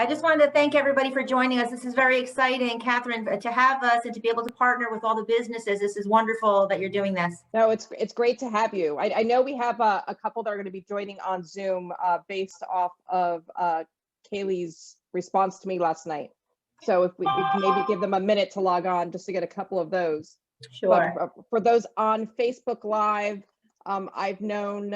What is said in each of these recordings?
just wanted to thank everybody for joining us. This is very exciting, Catherine, to have us and to be able to partner with all the businesses. This is wonderful that you're doing this. No, it's great to have you. I know we have a couple that are going to be joining on Zoom based off of Kaylee's response to me last night. So if we can maybe give them a minute to log on just to get a couple of those. Sure. But for those on Facebook Live, I've known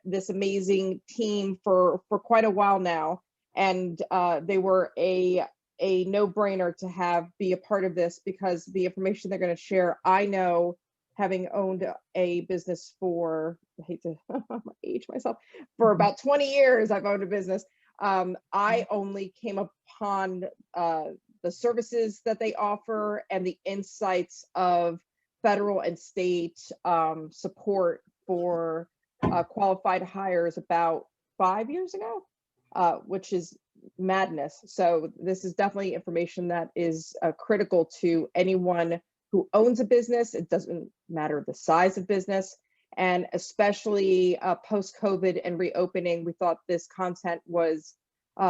this amazing team for quite a while now, and they were a no-brainer to be a part of this, because the information they're going to share, I know, having owned a business for, I hate to age myself, for about 20 years, I've owned a business. I only came upon the services that they offer and the insights of federal and state support for qualified hires about 5 years ago, which is madness. So this is definitely information that is critical to anyone who owns a business. It doesn't matter the size of business, and especially post-COVID and reopening, we thought this content was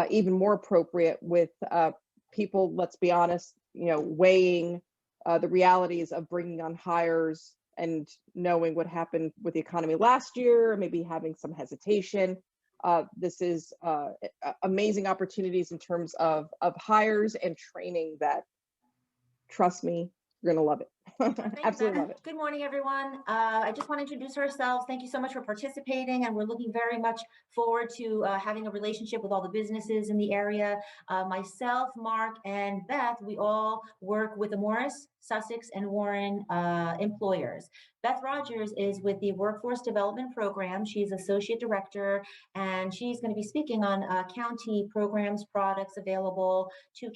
even more appropriate with people, let's be honest, weighing the realities of bringing on hires and knowing what happened with the economy last year, maybe having some hesitation. This is amazing opportunities in terms of hires and training that, trust me, you're going to love it. Absolutely love it. Good morning, everyone. I just want to introduce ourselves. Thank you so much for participating, and we're looking very much forward to having a relationship with all the businesses in the area. Myself, Mark, and Beth, we all work with the Morris, Sussex, and Warren employers. Beth Rogers is with the Workforce Development Program. She's Associate Director, and she's going to be speaking on county programs, products available to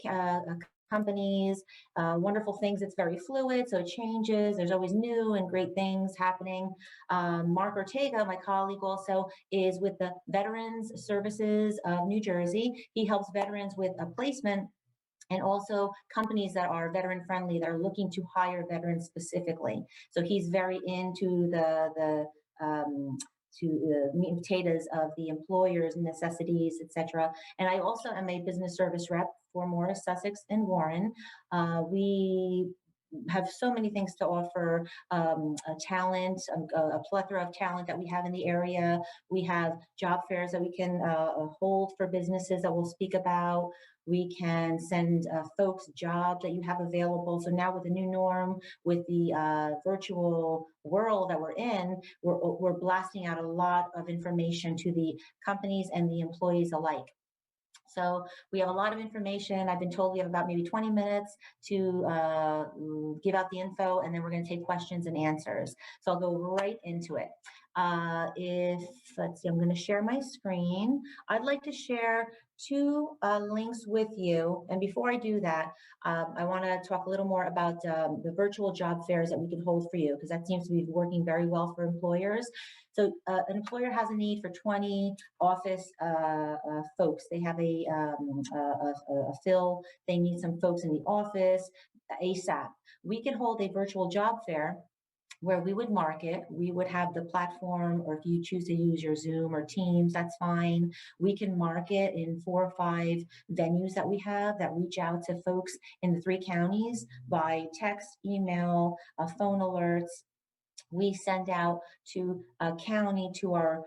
companies, wonderful things. It's very fluid, so it changes. There's always new and great things happening. Mark Ortega, my colleague, also is with the Veterans Services of New Jersey. He helps veterans with a placement, and also companies that are veteran friendly, that are looking to hire veterans specifically. So he's very into the meat and potatoes of the employers' necessities, etc. And I also am a business service rep for Morris, Sussex, and Warren. We have so many things to offer, talent, a plethora of talent that we have in the area. We have job fairs that we can hold for businesses that we'll speak about. We can send folks jobs that you have available. So now with the new norm, with the virtual world that we're in, we're blasting out a lot of information to the companies and the employees alike. So we have a lot of information. I've been told we have about maybe 20 minutes to give out the info, and then we're going to take questions and answers. So I'll go right into it. Let's see, I'm going to share my screen. I'd like to share two links with you. And before I do that, I want to talk a little more about the virtual job fairs that we can hold for you, because that seems to be working very well for employers. So an employer has a need for 20 office folks. They have a fill. They need some folks in the office ASAP. We can hold a virtual job fair where we would market. We would have the platform, or if you choose to use your Zoom or Teams, that's fine. We can market in 4 or 5 venues that we have that reach out to folks in the 3 counties by text, email, phone alerts. We send out to a county, to our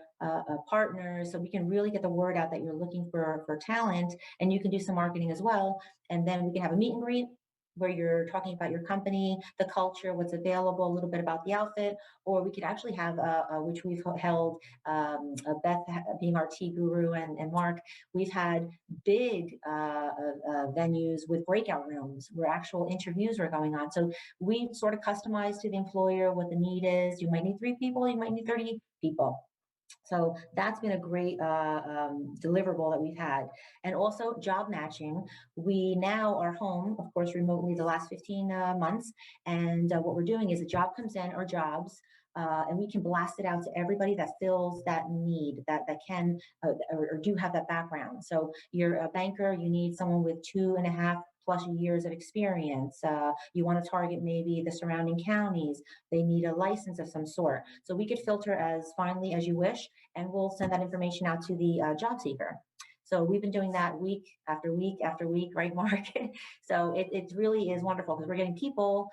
partners, so we can really get the word out that you're looking for talent, and you can do some marketing as well. And then we can have a meet and greet where you're talking about your company, the culture, what's available, a little bit about the outfit, or we could actually have, which we've held, Beth being our tea guru, and Mark, we've had big venues with breakout rooms where actual interviews are going on. So we sort of customize to the employer what the need is. You might need 3 people, you might need 30 people. So that's been a great deliverable that we've had. And also job matching. We now are home, of course, remotely the last 15 months. And what we're doing is a job comes in, or jobs, and we can blast it out to everybody that fills that need, that can or do have that background. So you're a banker, you need someone with 2.5+ years of experience. You want to target maybe the surrounding counties. They need a license of some sort. So we could filter as finely as you wish, and we'll send that information out to the job seeker. So we've been doing that week after week after week, right, Mark? So it really is wonderful because we're getting people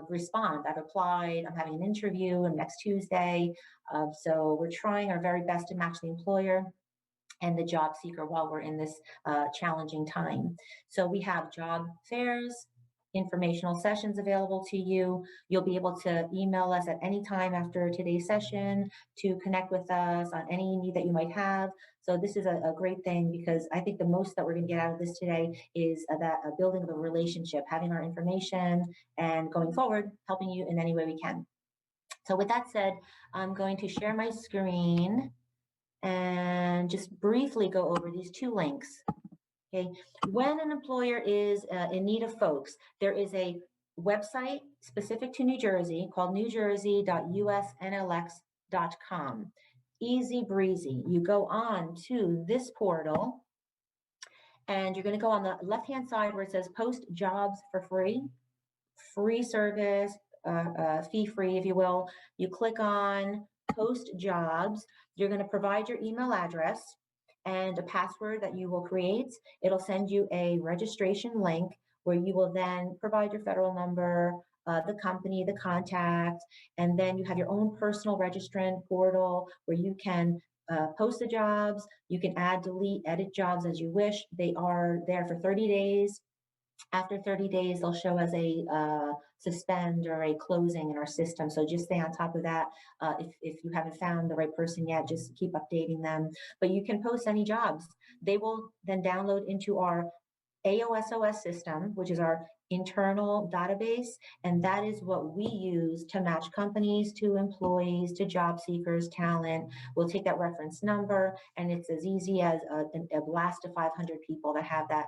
respond. I've applied, I'm having an interview next Tuesday. So we're trying our very best to match the employer and the job seeker while we're in this challenging time. So we have job fairs, informational sessions available to you. You'll be able to email us at any time after today's session to connect with us on any need that you might have. So this is a great thing because I think the most that we're going to get out of this today is that building of a relationship, having our information, and going forward, helping you in any way we can. So with that said, I'm going to share my screen and just briefly go over these two links. Okay, when an employer is in need of folks, there is a website specific to New Jersey called newjersey.usnlx.com. Easy breezy. You go on to this portal and you're going to go on the left-hand side where it says post jobs for free, free service, fee-free, if you will. You click on post jobs. You're going to provide your email address and a password that you will create. It'll send you a registration link where you will then provide your federal number, the company, the contact, and then you have your own personal registrant portal where you can post the jobs. You can add, delete, edit jobs as you wish. They are there for 30 days. After 30 days, they'll show as a suspend or a closing in our system. So just stay on top of that. If you haven't found the right person yet, just keep updating them. But you can post any jobs. They will then download into our AOSOS system, which is our internal database. And that is what we use to match companies to employees, to job seekers, talent. We'll take that reference number, and it's as easy as a blast of 500 people that have that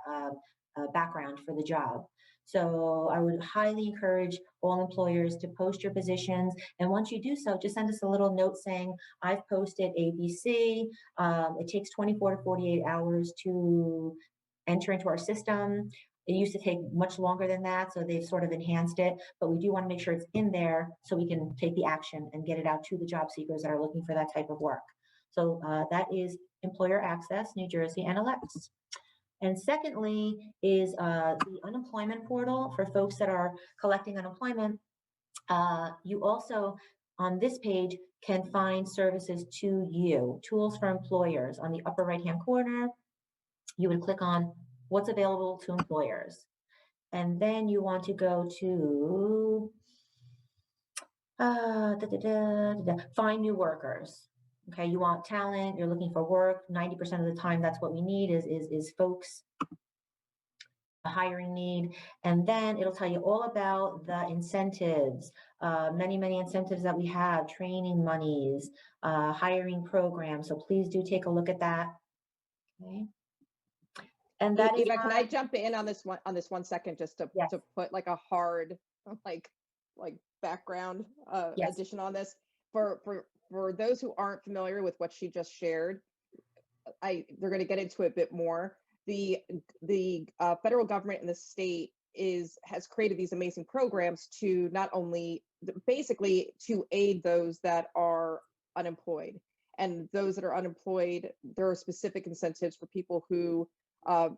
background for the job. So I would highly encourage all employers to post your positions. And once you do so, just send us a little note saying, I've posted ABC. It takes 24 to 48 hours to enter into our system. It used to take much longer than that, so they've sort of enhanced it, but we do want to make sure it's in there so we can take the action and get it out to the job seekers that are looking for that type of work. So that is Employer Access, New Jersey NLX. And secondly is the unemployment portal for folks that are collecting unemployment. You also, on this page, can find services to you, tools for employers. On the upper right-hand corner, you would click on what's available to employers. And then you want to go to find new workers. Okay, you want talent, you're looking for work. 90% of the time, that's what we need is folks, a hiring need. And then it'll tell you all about the incentives, many incentives that we have, training monies, hiring programs. So please do take a look at that. Okay. And that is Eva, can I jump in on this 1 second just to yes. to put like a hard like background Yes. addition on this for those who aren't familiar with what she just shared. They're going to get into it a bit more. The federal government and the state has created these amazing programs to not only basically to aid those that are unemployed, and those that are unemployed, there are specific incentives for people who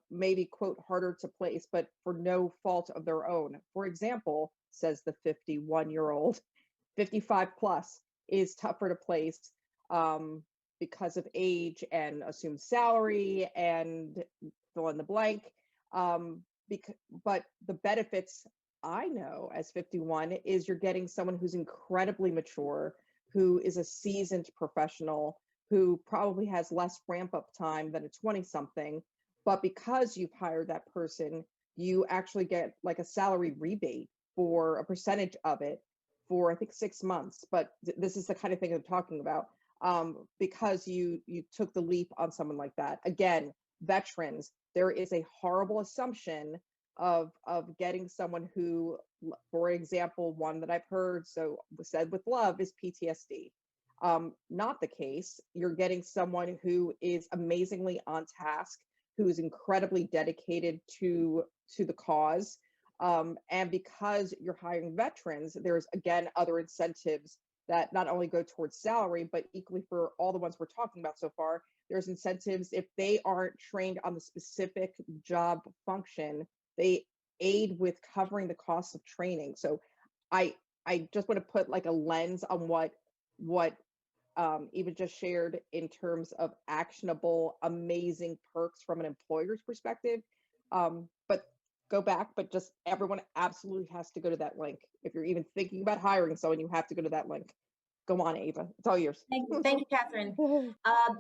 maybe quote harder to place, but for no fault of their own. For example, says the 51-year-old, 55 plus is tougher to place because of age and assumed salary and fill in the blank. But the benefits I know as 51 is you're getting someone who's incredibly mature, who is a seasoned professional, who probably has less ramp up time than a 20 something. But because you've hired that person, you actually get like a salary rebate for a percentage of it for I think 6 months. But this is the kind of thing I'm talking about. Because you took the leap on someone like that. Again, veterans, there is a horrible assumption of getting someone who, for example, one that I've heard said with love is PTSD. Not the case. You're getting someone who is amazingly on task, who is incredibly dedicated to the cause. And because you're hiring veterans, there's again other incentives that not only go towards salary, but equally for all the ones we're talking about so far, there's incentives if they aren't trained on the specific job function, they aid with covering the cost of training. So I just want to put like a lens on what Eva just shared in terms of actionable, amazing perks from an employer's perspective. But go back, but just everyone absolutely has to go to that link. If you're even thinking about hiring someone, you have to go to that link. Go on, Ava. It's all yours. Thank you, Catherine.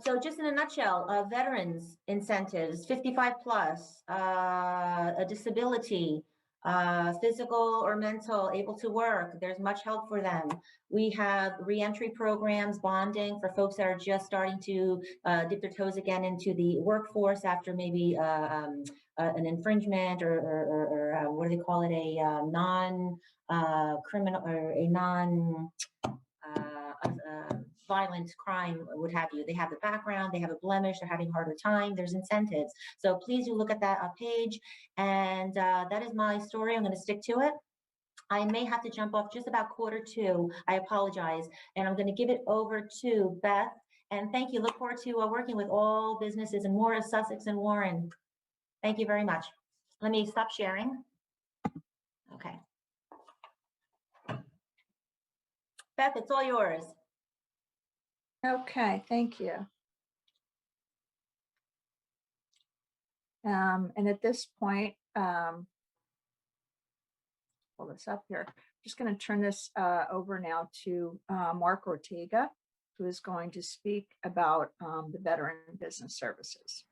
So just in a nutshell, veterans incentives, 55 plus, a disability, physical or mental, able to work. There's much help for them. We have reentry programs, bonding for folks that are just starting to dip their toes again into the workforce after maybe an infringement or what do they call it, a non-criminal or a non violent crime, what have you. They have the background, they have a blemish, they're having a harder time, there's incentives. So please do look at that page. And that is my story. I'm going to stick to it. I may have to jump off just about 1:45. I apologize. And I'm going to give it over to Beth. And thank you. Look forward to working with all businesses and more of Sussex and Warren. Thank you very much. Let me stop sharing. Okay. Beth, it's all yours. Okay, thank you. And at this point, pull this up here. I'm just going to turn this over now to Mark Ortega, who is going to speak about the Veteran Business Services.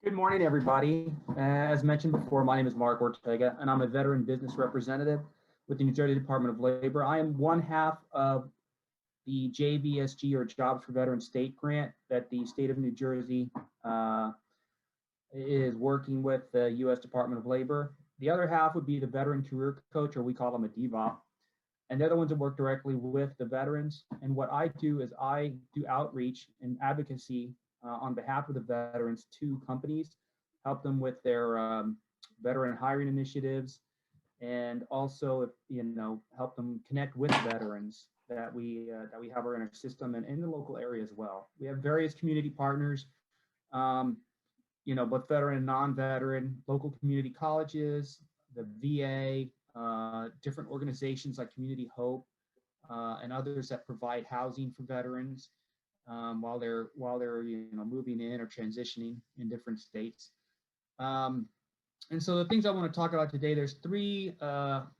Good morning, everybody. As mentioned before, my name is Mark Ortega, and I'm a veteran business representative with the New Jersey Department of Labor. I am one half of the JVSG, or Jobs for Veterans State Grant, that the state of New Jersey is working with the U.S. Department of Labor. The other half would be the Veteran Career Coach, or we call them a DVOP. And they're the ones that work directly with the veterans. And what I do is I do outreach and advocacy on behalf of the veterans to companies, help them with their veteran hiring initiatives, and also, help them connect with veterans that we have in our system and in the local area as well. We have various community partners, both veteran and non-veteran, local community colleges, the VA, different organizations like Community Hope, and others that provide housing for veterans while they're moving in or transitioning in different states. And so the things I want to talk about today, there's three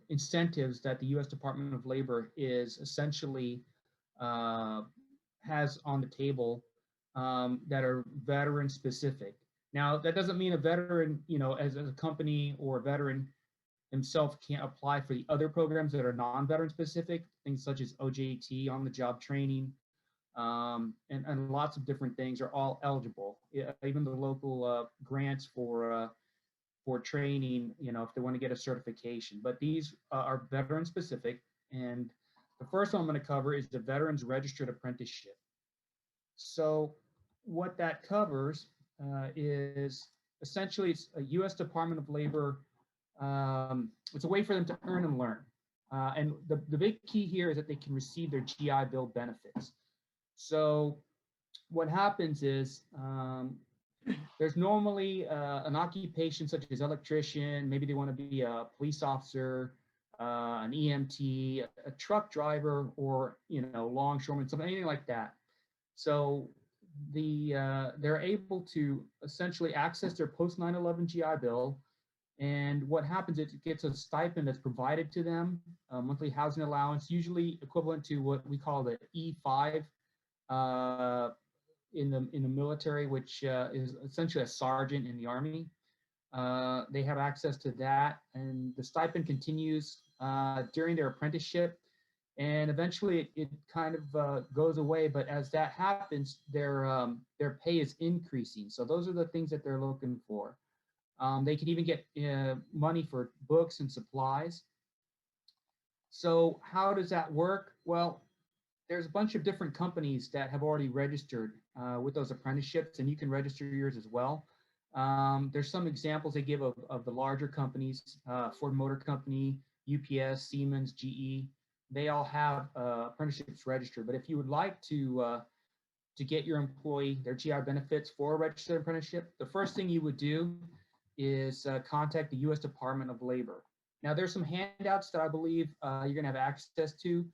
incentives that the U.S. Department of Labor is essentially has on the table that are veteran specific. Now, that doesn't mean a veteran, as a company or a veteran himself can't apply for the other programs that are non-veteran specific, things such as OJT, on-the-job training, and lots of different things are all eligible. Even the local grants for training, if they want to get a certification. But these are veteran specific. And the first one I'm going to cover is the Veterans Registered Apprenticeship. So what that covers is essentially it's a U.S. Department of Labor. It's a way for them to earn and learn. And the big key here is that they can receive their GI Bill benefits. So what happens is there's normally an occupation such as electrician, maybe they want to be a police officer, an EMT, a truck driver, or longshoreman, something, anything like that. So they're able to essentially access their post 9/11 GI Bill, and what happens is it gets a stipend that's provided to them, a monthly housing allowance, usually equivalent to what we call the E5 in the military, which is essentially a sergeant in the Army. They have access to that, and the stipend continues during their apprenticeship, and eventually it kind of goes away. But as that happens, their pay is increasing. So those are the things that they're looking for. They can even get money for books and supplies. So how does that work? Well, there's a bunch of different companies that have already registered with those apprenticeships, and you can register yours as well. There's some examples they give of the larger companies, Ford Motor Company, UPS, Siemens, GE. they all have apprenticeships registered. But if you would like to get your employee their GI benefits for a registered apprenticeship, the first thing you would do is contact the U.S. Department of Labor. Now, there's some handouts that I believe you're going to have access to.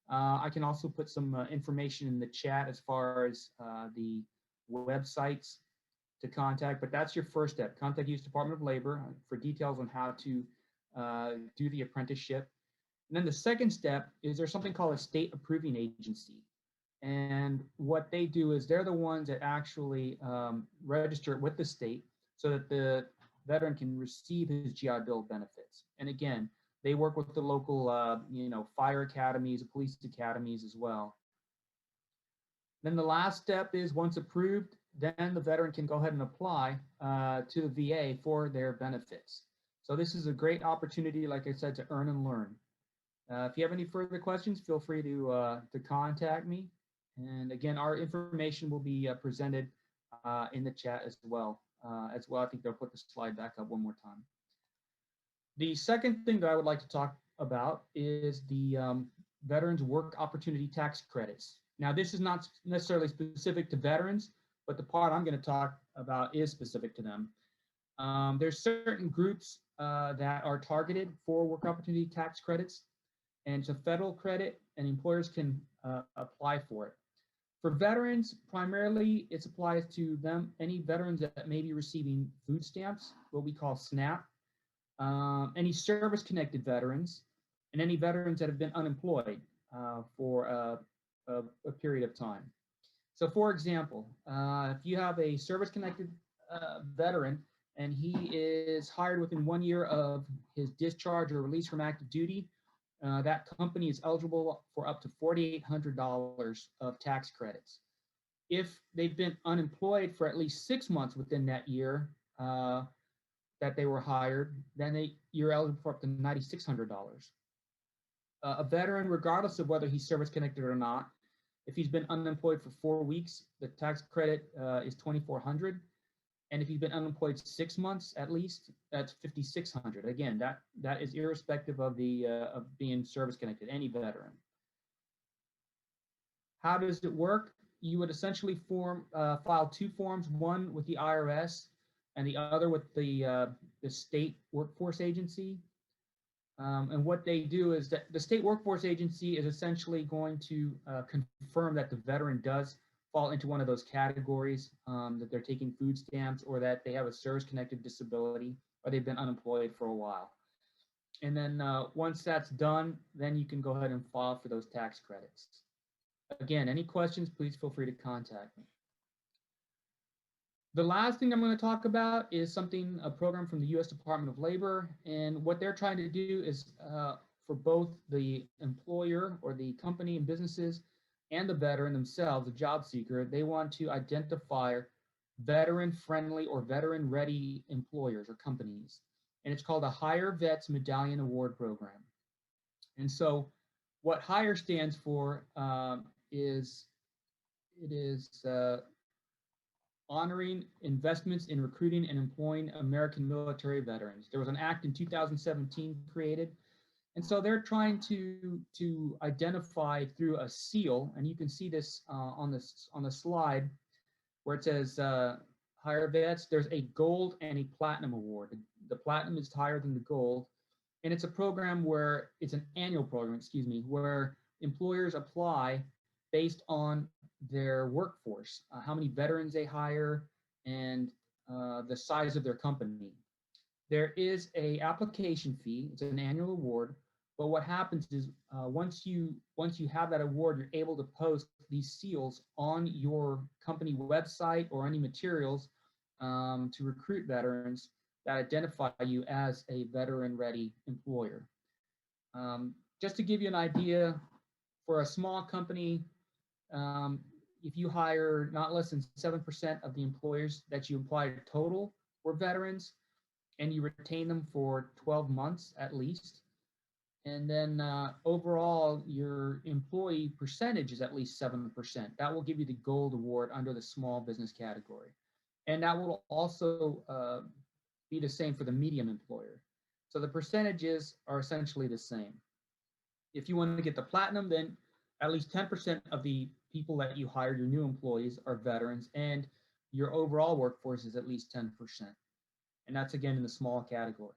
I can also put some information in the chat as far as the websites to contact, but that's your first step. Contact U.S. Department of Labor for details on how to do the apprenticeship. And then the second step is there's something called a state approving agency. And what they do is they're the ones that actually register it with the state so that the veteran can receive his GI Bill benefits. And again, they work with the local, fire academies, police academies as well. Then the last step is once approved, then the veteran can go ahead and apply to the VA for their benefits. So this is a great opportunity, like I said, to earn and learn. If you have any further questions, feel free to contact me. And again, our information will be presented in the chat as well. I think they'll put the slide back up one more time. The second thing that I would like to talk about is the Veterans Work Opportunity Tax Credits. Now, this is not necessarily specific to veterans, but the part I'm going to talk about is specific to them. There's certain groups that are targeted for work opportunity tax credits, and it's a federal credit, and employers can apply for it. For veterans, primarily, it applies to them, any veterans that may be receiving food stamps, what we call SNAP, any service-connected veterans, and any veterans that have been unemployed for a period of time. So for example, if you have a service-connected veteran and he is hired within 1 year of his discharge or release from active duty, that company is eligible for up to $4,800 of tax credits. If they've been unemployed for at least 6 months within that year that they were hired, then you're eligible for up to $9,600. A veteran, regardless of whether he's service-connected or not, if he's been unemployed for 4 weeks, the tax credit is $2,400. And if he's been unemployed 6 months at least, that's $5,600. Again, that is irrespective of being service connected, any veteran. How does it work? You would essentially file two forms, one with the IRS and the other with the state workforce agency. And what they do is that the state workforce agency is essentially going to confirm that the veteran does fall into one of those categories, that they're taking food stamps or that they have a service-connected disability or they've been unemployed for a while. And then once that's done, then you can go ahead and file for those tax credits. Again, any questions, please feel free to contact me. The last thing I'm going to talk about is a program from the U.S. Department of Labor. And what they're trying to do is for both the employer or the company and businesses and the veteran themselves, the job seeker, they want to identify veteran-friendly or veteran-ready employers or companies. And it's called a Hire Vets Medallion Award Program. And so what HIRE stands for is honoring investments in recruiting and employing American military veterans. There was an act in 2017 created. And so they're trying to identify through a seal, and you can see this on the slide where it says Hire Vets. There's a gold and a platinum award. The platinum is higher than the gold, and it's a program where it's an annual program, where employers apply based on their workforce, how many veterans they hire, and the size of their company. There is a application fee. It's an annual award, but what happens is once you have that award, you're able to post these seals on your company website or any materials to recruit veterans that identify you as a veteran-ready employer. Just to give you an idea, for a small company, if you hire not less than 7% of the employers that you employ total were veterans, and you retain them for 12 months at least, and then overall your employee percentage is at least 7%. That will give you the gold award under the small business category. And that will also be the same for the medium employer. So the percentages are essentially the same. If you want to get the platinum, then at least 10% of the people that you hire, your new employees, are veterans, and your overall workforce is at least 10%. And that's again in the small category.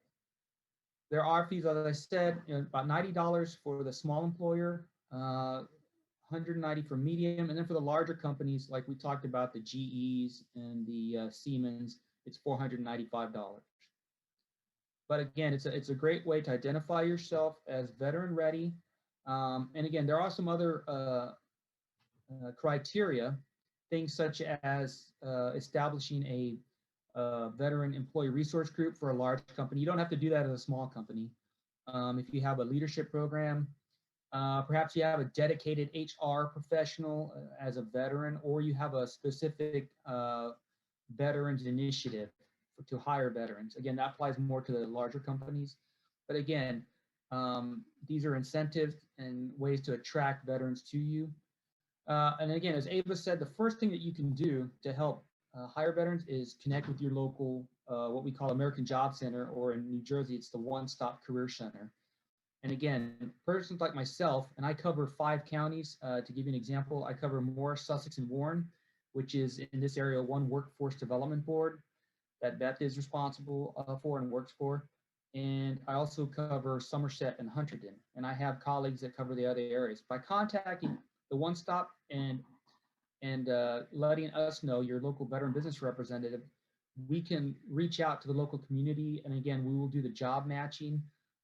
There are fees, as I said, about $90 for the small employer, $190 for medium, and then for the larger companies, like we talked about, the GEs and the Siemens, it's $495. But again, it's a great way to identify yourself as veteran ready. And again, there are some other criteria, things such as establishing a veteran employee resource group for a large company. You don't have to do that as a small company. If you have a leadership program, perhaps you have a dedicated HR professional as a veteran, or you have a specific veterans initiative to hire veterans. Again, that applies more to the larger companies. But again, these are incentives and ways to attract veterans to you. And again, as Ava said, the first thing that you can do to help hire veterans is connect with your local, what we call American Job Center, or in New Jersey, it's the OneStop Career Center. And again, persons like myself, and I cover 5 counties. To give you an example, I cover Morris, Sussex, and Warren, which is in this area one workforce development board that Beth is responsible for and works for. And I also cover Somerset and Hunterdon, and I have colleagues that cover the other areas. By contacting the One Stop and letting us know, your local veteran business representative, we can reach out to the local community, and again, we will do the job matching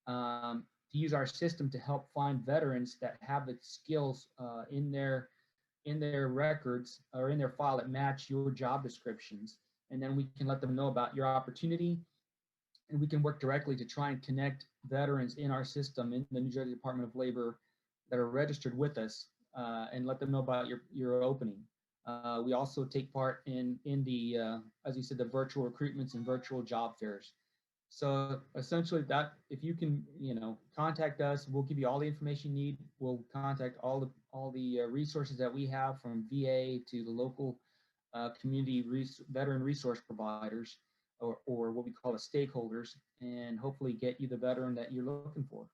to use our system to help find veterans that have the skills in their records or in their file that match your job descriptions. And then we can let them know about your opportunity, and we can work directly to try and connect veterans in our system in the New Jersey Department of Labor that are registered with us, and let them know about your opening. We also take part in the, as you said, the virtual recruitments and virtual job fairs. So essentially, that if you can, contact us, we'll give you all the information you need. We'll contact all the resources that we have, from VA to the local community veteran resource providers, or what we call the stakeholders, and hopefully get you the veteran that you're looking for.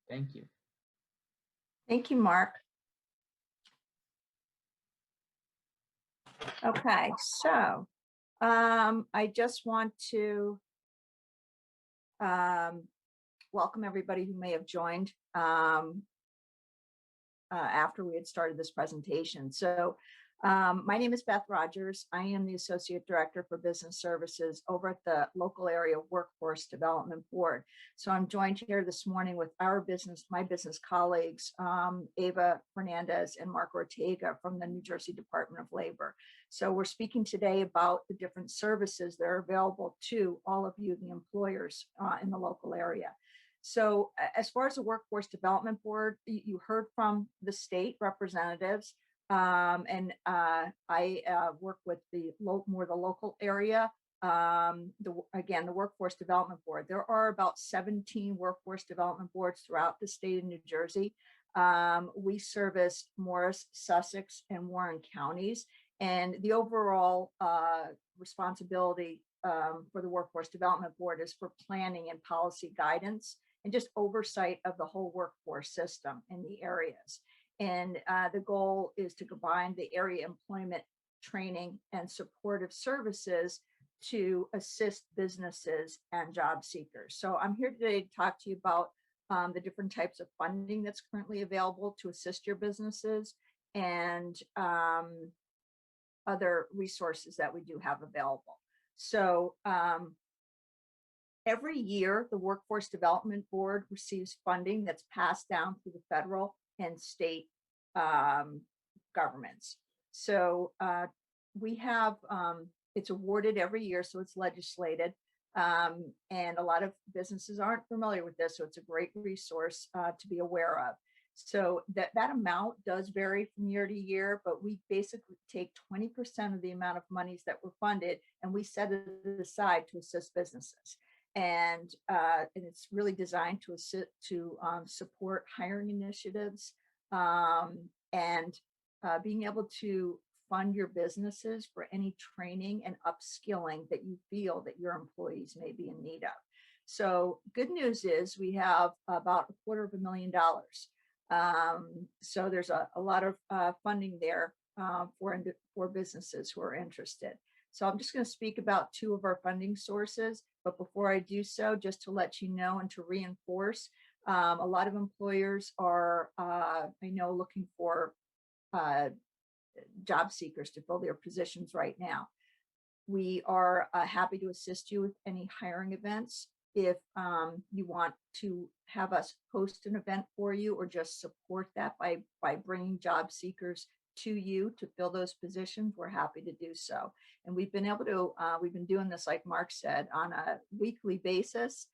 Thank you. Thank you, Mark. Okay, so I just want to welcome everybody who may have joined after we had started this presentation. So my name is Beth Rogers. I am the Associate Director for Business Services over at the local area Workforce Development Board. So I'm joined here this morning with my business colleagues, Ava Fernandez and Mark Ortega from the New Jersey Department of Labor. So we're speaking today about the different services that are available to all of you, the employers in the local area. So as far as the Workforce Development Board, you heard from the state representatives. And I work with the local area. Again, the Workforce Development Board. There are about 17 Workforce Development Boards throughout the state of New Jersey. We service Morris, Sussex, and Warren counties. And the overall responsibility for the Workforce Development Board is for planning and policy guidance and just oversight of the whole workforce system in the areas. And the goal is to combine the area employment training and supportive services to assist businesses and job seekers. So I'm here today to talk to you about the different types of funding that's currently available to assist your businesses, and other resources that we do have available. So every year, the Workforce Development Board receives funding that's passed down through the federal and state governments. So we have, it's awarded every year, so it's legislated. And a lot of businesses aren't familiar with this, so it's a great resource to be aware of. So that amount does vary from year to year, but we basically take 20% of the amount of monies that were funded and we set it aside to assist businesses. And it's really designed to support hiring initiatives, and being able to fund your businesses for any training and upskilling that you feel that your employees may be in need of. So good news is we have about $250,000. So there's a lot of funding there for businesses who are interested. So I'm just going to speak about two of our funding sources. But before I do so, just to let you know and to reinforce, a lot of employers are, I know, looking for job seekers to fill their positions right now. We are happy to assist you with any hiring events. If you want to have us host an event for you or just support that by bringing job seekers to you to fill those positions, we're happy to do so. And we've been able to, we've been doing this, like Mark said, on a weekly basis.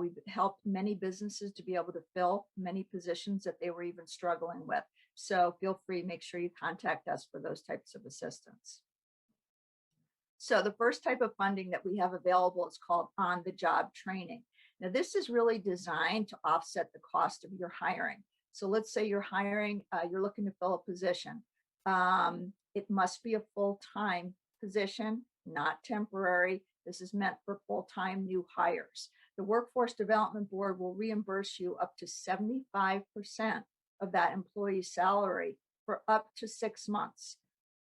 We've helped many businesses to be able to fill many positions that they were even struggling with. So feel free, make sure you contact us for those types of assistance. So the first type of funding that we have available is called on-the-job training. Now, this is really designed to offset the cost of your hiring. So let's say you're hiring, you're looking to fill a position. It must be a full-time position, not temporary. This is meant for full-time new hires. The Workforce Development Board will reimburse you up to 75% of that employee's salary for up to 6 months.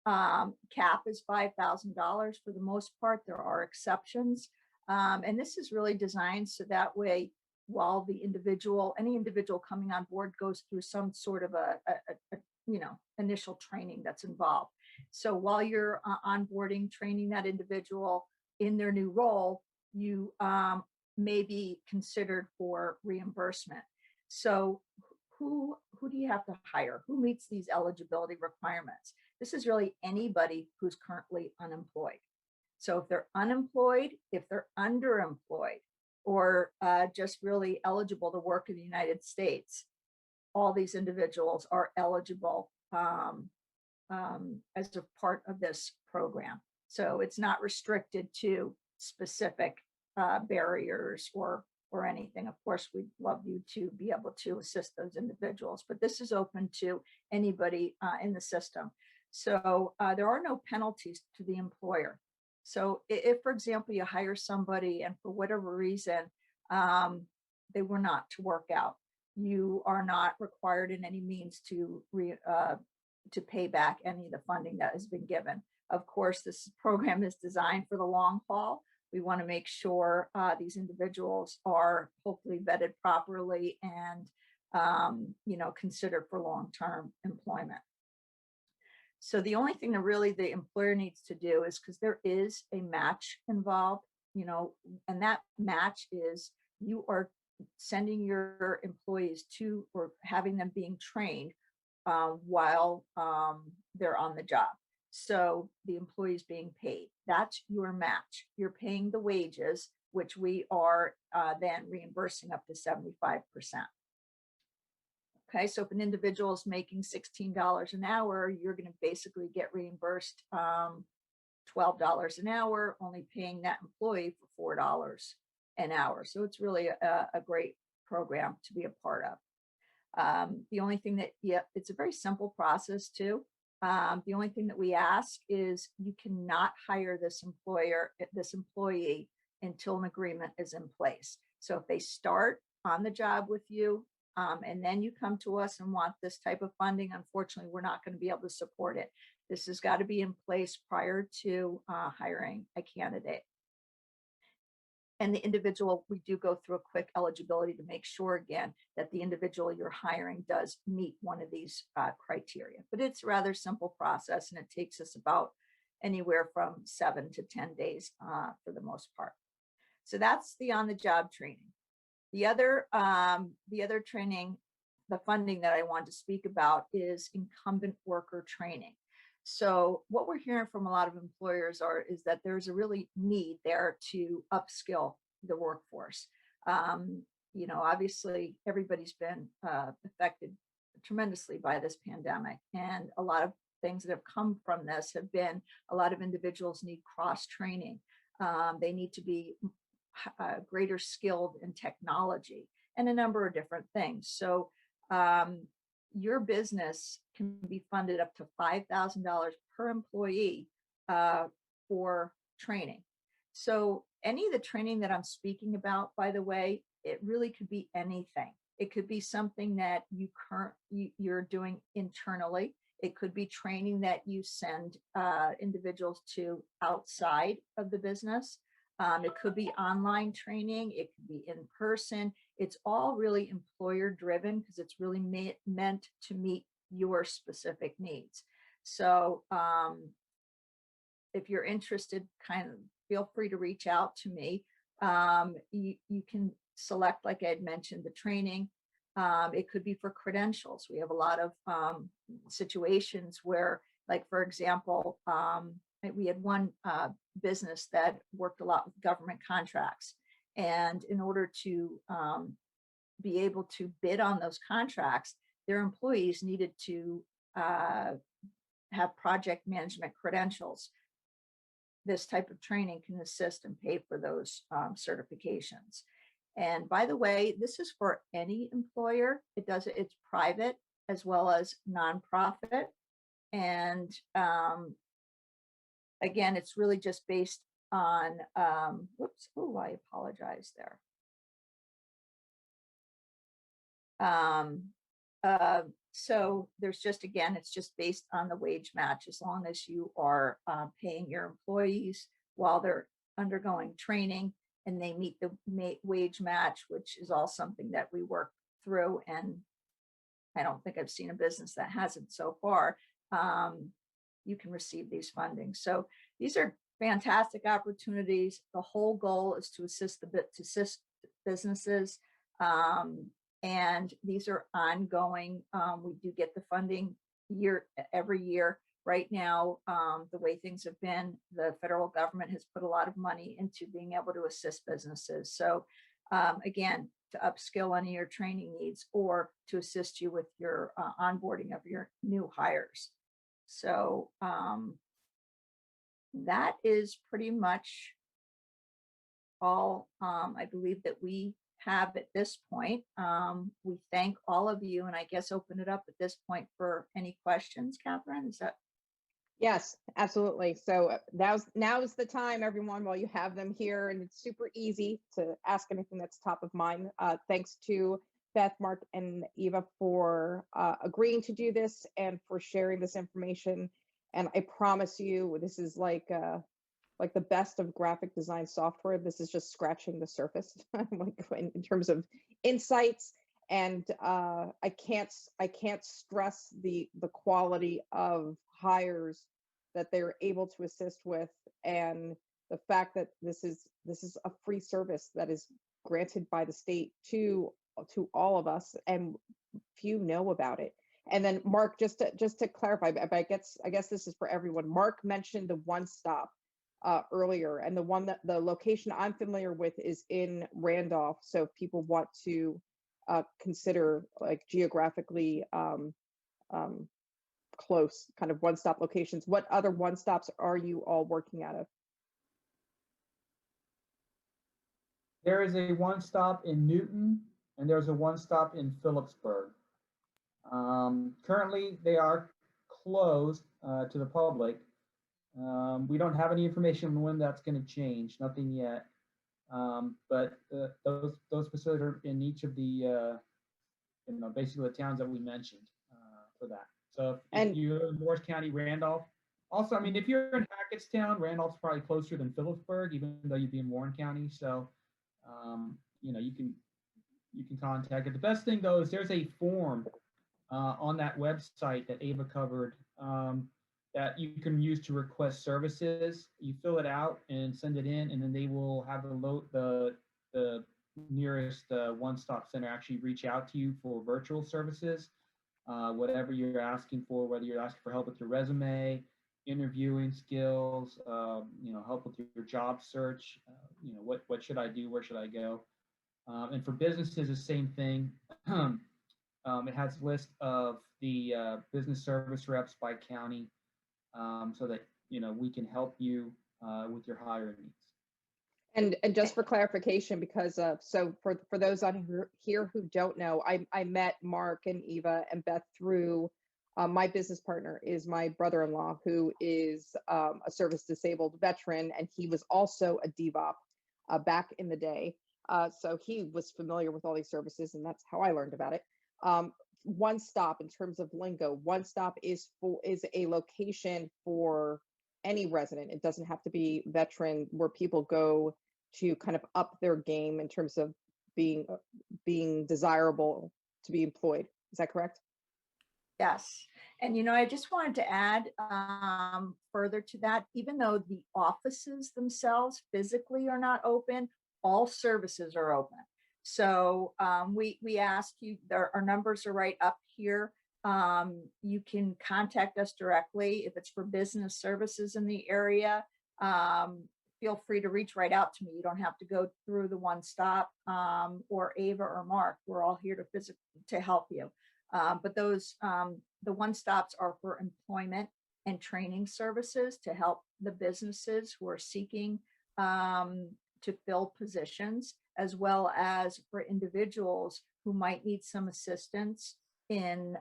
Cap is $5,000 for the most part. There are exceptions. And this is really designed so that way, while the any individual coming on board goes through some sort of a initial training that's involved. So while you're onboarding, training that individual in their new role, you may be considered for reimbursement. So who do you have to hire? Who meets these eligibility requirements? This is really anybody who's currently unemployed. So if they're unemployed, if they're underemployed, or just really eligible to work in the United States, all these individuals are eligible as a part of this program. So it's not restricted to specific barriers or anything. Of course, we'd love you to be able to assist those individuals, but this is open to anybody in the system. So there are no penalties to the employer. So if, for example, you hire somebody and for whatever reason, they were not to work out, you are not required in any means to pay back any of the funding that has been given. Of course, this program is designed for the long haul. We want to make sure these individuals are hopefully vetted properly and considered for long-term employment. So the only thing that really the employer needs to do is, because there is a match involved, and that match is you are sending your employees to or having them being trained while they're on the job. So the employee's being paid. That's your match. You're paying the wages, which we are then reimbursing up to 75%. Okay, so if an individual is making $16 an hour, you're going to basically get reimbursed $12 an hour, only paying that employee for $4 an hour. So it's really a great program to be a part of. The only thing that, it's a very simple process too. The only thing that we ask is you cannot hire this employee until an agreement is in place. So if they start on the job with you, and then you come to us and want this type of funding, unfortunately, we're not going to be able to support it. This has got to be in place prior to hiring a candidate. And the individual, we do go through a quick eligibility to make sure, again, that the individual you're hiring does meet one of these criteria. But it's a rather simple process, and it takes us about anywhere from 7 to 10 days for the most part. So that's the on-the-job training. The other training, the funding that I want to speak about is incumbent worker training. So what we're hearing from a lot of employers is that there's a really need there to upskill the workforce. Obviously everybody's been affected tremendously by this pandemic, and a lot of things that have come from this have been a lot of individuals need cross training. They need to be greater skilled in technology and a number of different things. So your business can be funded up to $5,000 per employee for training. So any of the training that I'm speaking about, by the way, it really could be anything. It could be something that you're doing internally. It could be training that you send individuals to outside of the business. It could be online training. It could be in person. It's all really employer driven because it's really meant to meet your specific needs. So if you're interested, kind of feel free to reach out to me. You can select, like I had mentioned, the training. It could be for credentials. We have a lot of situations where, like, for example, we had one business that worked a lot with government contracts. And in order to be able to bid on those contracts, their employees needed to have project management credentials. This type of training can assist and pay for those certifications. And by the way, this is for any employer. It's private as well as nonprofit. And again, it's really just based on, whoops, oh, I apologize there. So there's just, again, it's just based on the wage match, as long as you are paying your employees while they're undergoing training and they meet the wage match, which is all something that we work through. And I don't think I've seen a business that hasn't so far. You can receive these fundings. So these are fantastic opportunities. The whole goal is to assist businesses. And these are ongoing. We do get the funding every year. Right now, the way things have been, the federal government has put a lot of money into being able to assist businesses. So again, to upskill any of your training needs or to assist you with your onboarding of your new hires. So that is pretty much all I believe that we have at this point. We thank all of you, and I guess open it up at this point for any questions. Catherine, is that? Yes, absolutely. So now's the time, everyone, while you have them here, and it's super easy to ask anything that's top of mind. Thanks to Beth, Mark, and Eva for agreeing to do this and for sharing this information. And I promise you, this is like the best of graphic design software. This is just scratching the surface, like in terms of insights. And I can't stress the quality of hires that they're able to assist with, and the fact that this is a free service that is granted by the state to all of us, and few know about it. And then Mark, just to clarify, but I guess this is for everyone. Mark mentioned the OneStop earlier, and the location I'm familiar with is in Randolph. So if people want to consider like geographically close kind of one-stop locations, what other one-stops are you all working out of? There is a one-stop in Newton, and there's a one-stop in Phillipsburg. Currently, they are closed to the public. We don't have any information on when that's going to change, nothing yet. But those facilities are in each of the, basically the towns that we mentioned for that. So if you're in Morris County, Randolph, also, I mean, if you're in Hackettstown, Randolph's probably closer than Phillipsburg, even though you'd be in Warren County. So, you can contact it. The best thing though is there's a form on that website that Ava covered that you can use to request services. You fill it out and send it in, and then they will have the nearest one-stop center actually reach out to you for virtual services, whatever you're asking for, whether you're asking for help with your resume, interviewing skills, help with your job search, what should I do, where should I go? And for businesses, the same thing. It has a list of the business service reps by county, so that we can help you with your hiring needs. And just for clarification, because so for those on here who don't know, I met Mark and Eva and Beth through my business partner is my brother-in-law, who is a service disabled veteran, and he was also a DVOP back in the day. So he was familiar with all these services, and that's how I learned about it. OneStop, in terms of lingo, OneStop is a location for any resident. It doesn't have to be veteran, where people go to kind of up their game in terms of being desirable to be employed. Is that correct? Yes. And, I just wanted to add further to that, even though the offices themselves physically are not open, all services are open. So we ask you, our numbers are right up here. You can contact us directly if it's for business services in the area. Feel free to reach right out to me. You don't have to go through the OneStop or Ava or Mark. We're all here to help you. But those, the OneStops are for employment and training services to help the businesses who are seeking to fill positions, as well as for individuals who might need some assistance in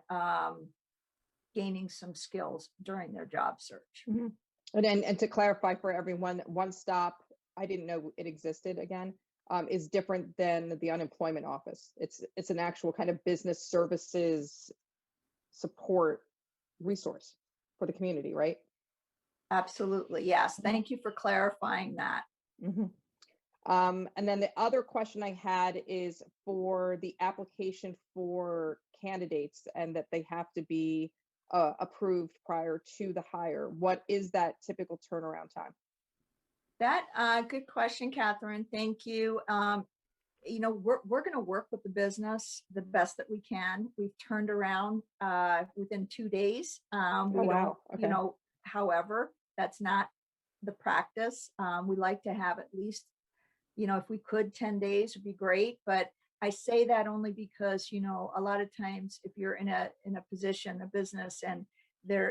gaining some skills during their job search. Mm-hmm. And to clarify for everyone, OneStop, I didn't know it existed again, is different than the unemployment office. It's an actual kind of business services support resource for the community, right? Absolutely, yes. Thank you for clarifying that. Mm-hmm. And then the other question I had is for the application for candidates, and that they have to be approved prior to the hire. What is that typical turnaround time? That good question, Catherine. Thank you. We're going to work with the business the best that we can. We've turned around within 2 days. Wow. Okay. However, that's not the practice. We like to have at least, if we could, 10 days would be great. But I say that only because, a lot of times if you're in a position, a business, and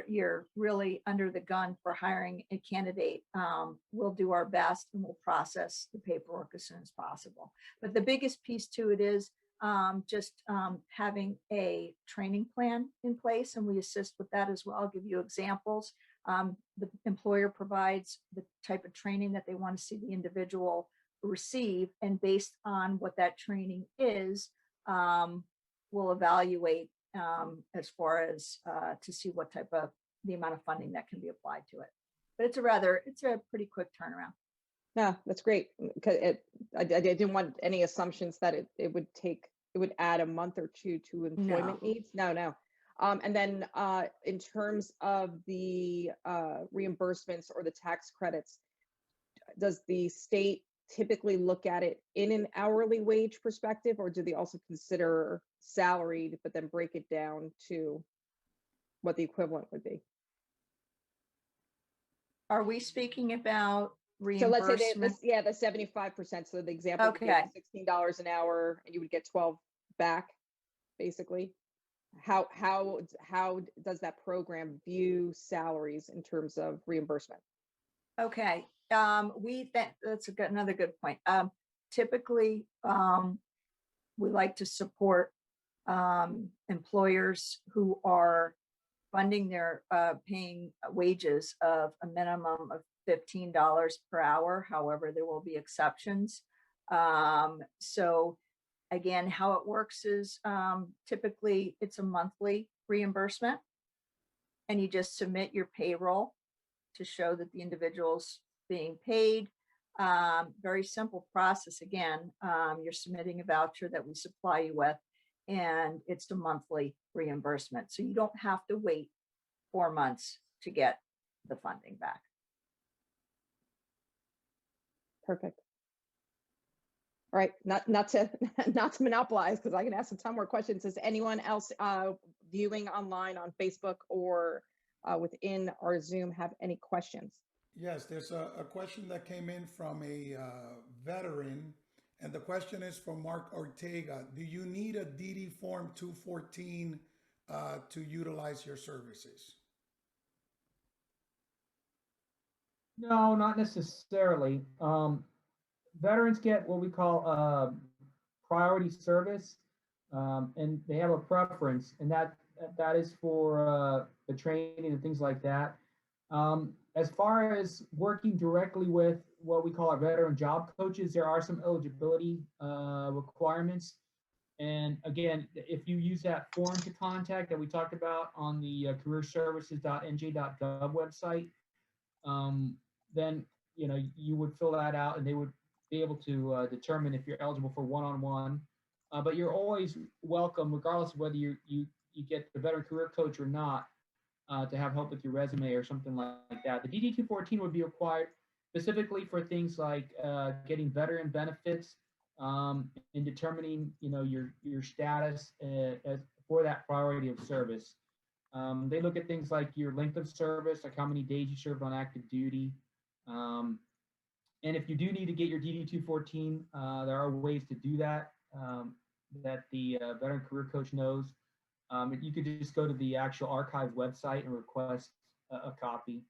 you're really under the gun for hiring a candidate, we'll do our best and we'll process the paperwork as soon as possible. But the biggest piece to it is just having a training plan in place, and we assist with that as well. I'll give you examples. The employer provides the type of training that they want to see the individual receive, and based on what that training is, we'll evaluate as far as to see what type of the amount of funding that can be applied to it. But it's a pretty quick turnaround. Yeah, that's great. Because I didn't want any assumptions that it would add a month or two to employment needs. No. And then in terms of the reimbursements or the tax credits, does the state typically look at it in an hourly wage perspective, or do they also consider salaried, but then break it down to what the equivalent would be? Are we speaking about So reimbursement? let's say the 75%. So the example, Okay. $16 an hour, and you would get 12 back, basically. How does that program view salaries in terms of reimbursement? Okay. That's another good point. Typically, we like to support employers who are funding their paying wages of a minimum of $15 per hour. However, there will be exceptions. So again, how it works is typically it's a monthly reimbursement, and you just submit your payroll to show that the individual's being paid. Very simple process. Again, you're submitting a voucher that we supply you with, and it's a monthly reimbursement. So you don't have to wait 4 months to get the funding back. Perfect. All right, not to monopolize, because I can ask a ton more questions. Does anyone else viewing online on Facebook or within our Zoom have any questions? Yes, there's a question that came in from a veteran, and the question is from Mark Ortega. Do you need a DD Form 214 to utilize your services? No, not necessarily. Veterans get what we call priority service, and they have a preference, and that is for the training and things like that. As far as working directly with what we call our veteran job coaches, there are some eligibility requirements. And again, if you use that form to contact that we talked about on the careerservices.nj.gov website, then you would fill that out, and they would be able to determine if you're eligible for one-on-one. But you're always welcome, regardless of whether you get the veteran career coach or not, to have help with your resume or something like that. The DD-214 would be required specifically for things like getting veteran benefits, and determining your status for that priority of service. They look at things like your length of service, like how many days you served on active duty. Um, and if you do need to get your DD-214, there are ways to do that, that the veteran career coach knows. You could just go to the actual archive website and request a copy.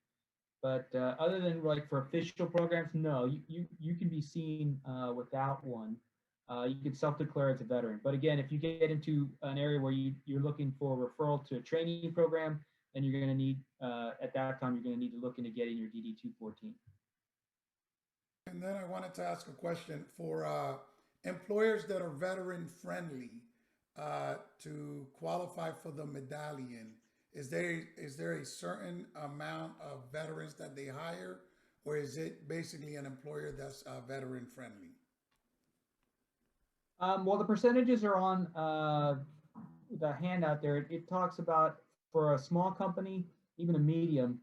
But other than like for official programs, no, you can be seen without one. You can self-declare as a veteran. But again, if you get into an area where you're looking for a referral to a training program, then you're going to need, at that time, you're going to need to look into getting your DD-214. And then I wanted to ask a question for employers that are veteran friendly to qualify for the Medallion. Is there a certain amount of veterans that they hire, or is it basically an employer that's veteran friendly? Well, the percentages are on the handout there. It talks about for a small company, even a medium,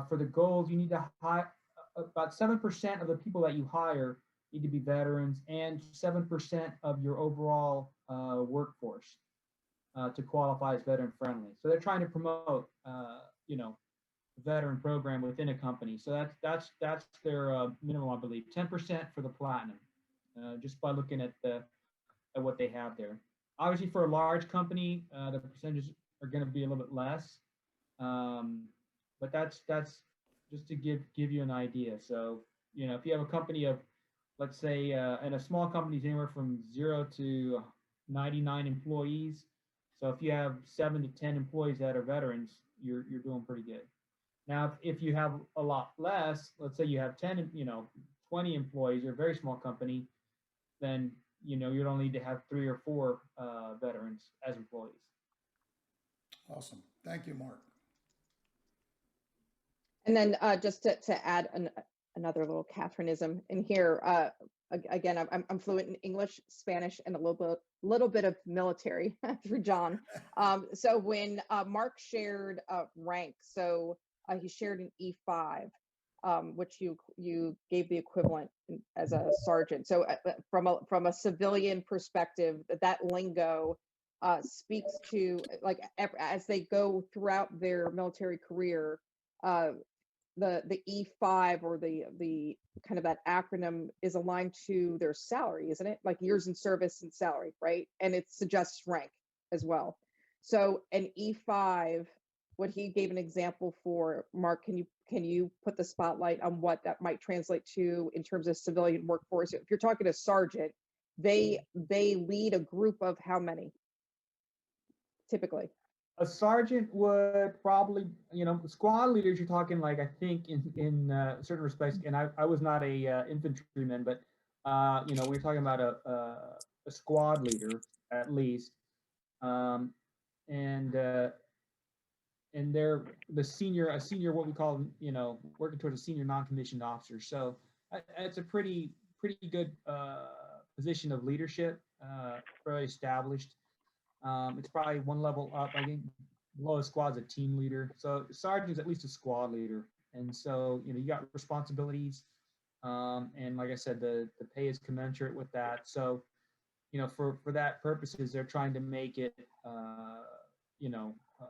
for the goals, you need to hire about 7% of the people that you hire need to be veterans, and 7% of your overall workforce to qualify as veteran friendly. So they're trying to promote, veteran program within a company. So that's their minimum, I believe, 10% for the platinum, just by looking at what they have there. Obviously, for a large company, the percentages are going to be a little bit less, but that's just to give you an idea. So if you have a company of, let's say, and a small company is anywhere from 0 to 99 employees. So if you have 7 to 10 employees that are veterans, you're doing pretty good. Now, if you have a lot less, let's say you have 10, 20 employees, you're a very small company, then you don't need to have 3 or 4 veterans as employees. Awesome. Thank you, Mark. And then just to add another little Catherineism in here, again, I'm fluent in English, Spanish, and a little bit of military through John. So when Mark shared rank, so he shared an E5, which you gave the equivalent as a sergeant. So from a civilian perspective, that lingo speaks to, like, as they go throughout their military career, the E5 or the kind of that acronym is aligned to their salary, isn't it? Like years in service and salary, right? And it suggests rank as well. So an E5, what he gave an example for, Mark, can you put the spotlight on what that might translate to in terms of civilian workforce? If you're talking a sergeant, they lead a group of how many typically? A sergeant would probably, squad leaders, you're talking like, I think in certain respects, and I was not a infantryman, but, we're talking about a squad leader at least. And they're a senior, what we call, working towards a senior non-commissioned officer. So it's a pretty good position of leadership, very established. It's probably one level up. I think lowest squad's a team leader. So sergeant is at least a squad leader. And so, you got responsibilities. And like I said, the pay is commensurate with that. So, for that purposes, they're trying to make it,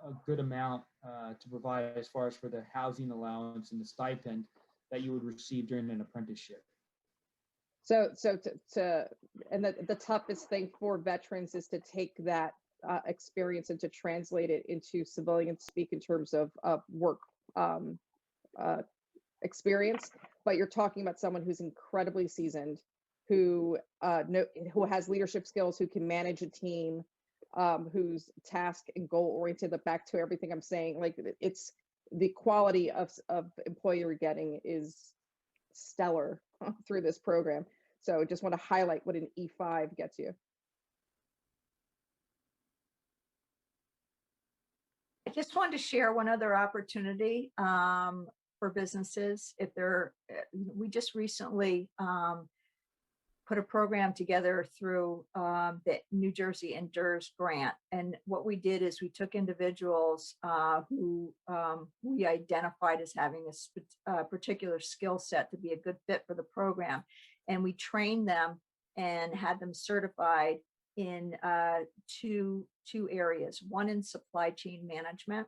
a good amount to provide as far as for the housing allowance and the stipend that you would receive during an apprenticeship. So and the toughest thing for veterans is to take that experience and to translate it into civilian speak in terms of work experience. But you're talking about someone who's incredibly seasoned, who has leadership skills, who can manage a team, who's task and goal oriented. Back to everything I'm saying, like the quality of employee you're getting is stellar through this program. So just want to highlight what an E5 gets you. I just wanted to share one other opportunity for businesses. If they're, we just recently put a program together through the New Jersey Endures grant. And what we did is we took individuals who we identified as having a particular skill set to be a good fit for the program. And we trained them and had them certified in two areas, one in supply chain management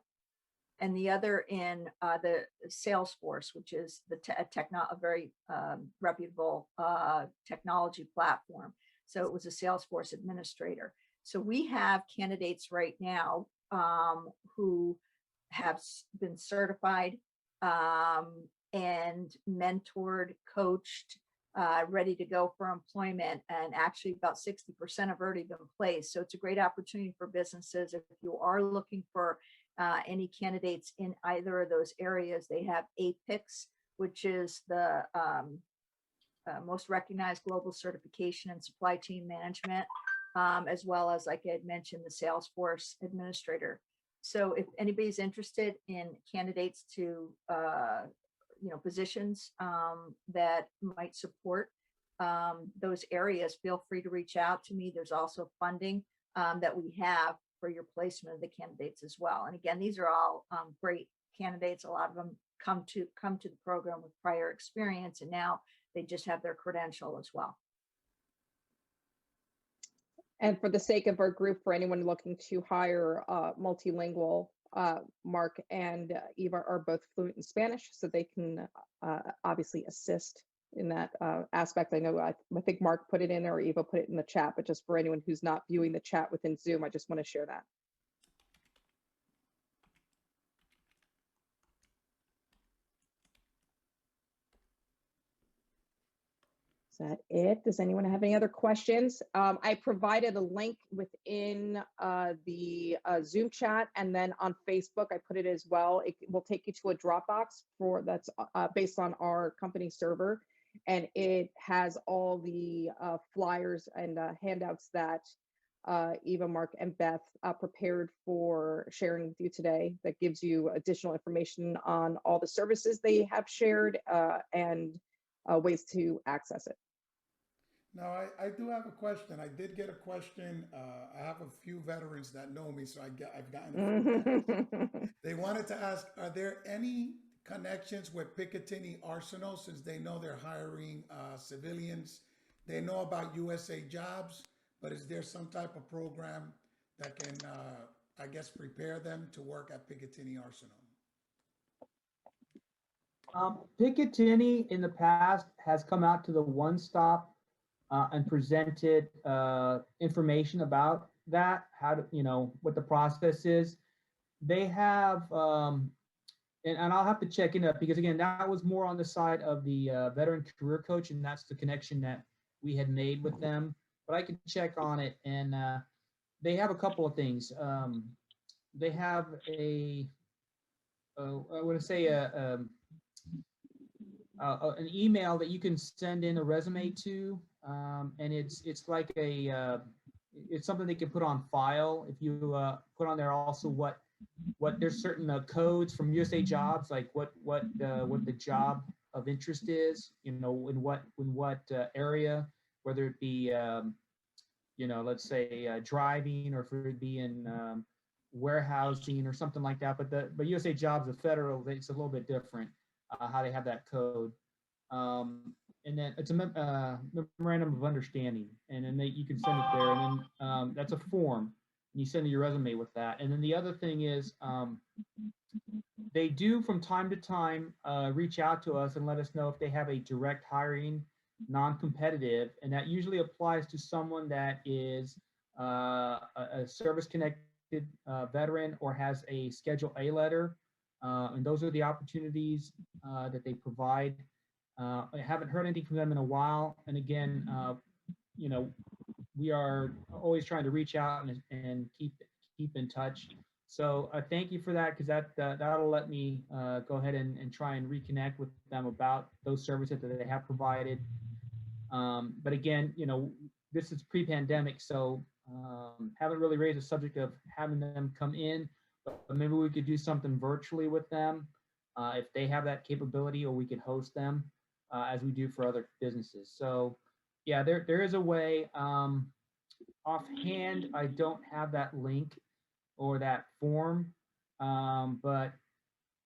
and the other in the Salesforce, which is a very reputable technology platform. So it was a Salesforce administrator. So we have candidates right now who have been certified and mentored, coached, ready to go for employment, and actually about 60% have already been placed. So it's a great opportunity for businesses. If you are looking for any candidates in either of those areas, they have APICS, which is the most recognized global certification in supply chain management, as well as, like I had mentioned, the Salesforce administrator. So if anybody's interested in candidates to positions that might support those areas, feel free to reach out to me. There's also funding that we have for your placement of the candidates as well. And again, these are all great candidates. A lot of them come to the program with prior experience, and now they just have their credential as well. And for the sake of our group, for anyone looking to hire multilingual, Mark and Eva are both fluent in Spanish, so they can obviously assist in that aspect. I think Mark put it in or Eva put it in the chat, but just for anyone who's not viewing the chat within Zoom, I just want to share that. Is that it? Does anyone have any other questions? I provided a link within the Zoom chat, and then on Facebook, I put it as well. It will take you to a Dropbox that's based on our company server. And it has all the flyers and handouts that Eva, Mark, and Beth prepared for sharing with you today. That gives you additional information on all the services they have shared and ways to access it. Now, I do have a question. I did get a question. I have a few veterans that know me, so I've gotten a few. They wanted to ask, are there any connections with Picatinny Arsenal, since they know they're hiring civilians? They know about USA Jobs, but is there some type of program that can, I guess, prepare them to work at Picatinny Arsenal? Picatinny in the past has come out to the OneStop and presented information about that, how to, what the process is. They have, and I'll have to check it up, because again, that was more on the side of the veteran career coach, and that's the connection that we had made with them. But I can check on it, and they have a couple of things. They have I want to say an email that you can send in a resume to, and it's like it's something they can put on file. If you put on there also what there's certain codes from USA Jobs, like what the job of interest is, in what area, whether it be let's say driving, or if it would be in warehousing or something like that. But USA Jobs, the federal, it's a little bit different how they have that code. And then it's a memorandum of understanding, and then you can send it there, and then that's a form, and you send your resume with that. And then the other thing is, they do from time to time reach out to us and let us know if they have a direct hiring non-competitive, and that usually applies to someone that is a service-connected veteran or has a Schedule A letter, and those are the opportunities that they provide. I haven't heard anything from them in a while, and again, we are always trying to reach out and keep in touch. So thank you for that, because that'll let me go ahead and try and reconnect with them about those services that they have provided. But again, this is pre-pandemic, so haven't really raised the subject of having them come in, but maybe we could do something virtually with them if they have that capability, or we could host them as we do for other businesses. So yeah, there is a way. Offhand, I don't have that link or that form, but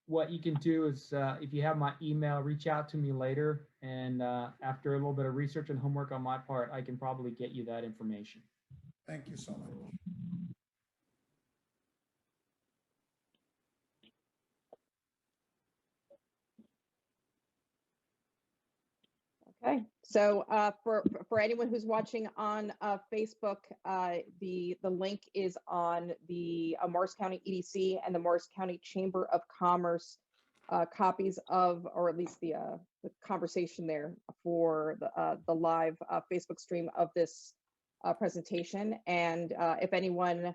what you can do is if you have my email, reach out to me later, and after a little bit of research and homework on my part, I can probably get you that information. Thank you so much. Okay, so for anyone who's watching on Facebook, the link is on the Morris County EDC and the Morris County Chamber of Commerce copies of, or at least the conversation there for the live Facebook stream of this presentation. And if anyone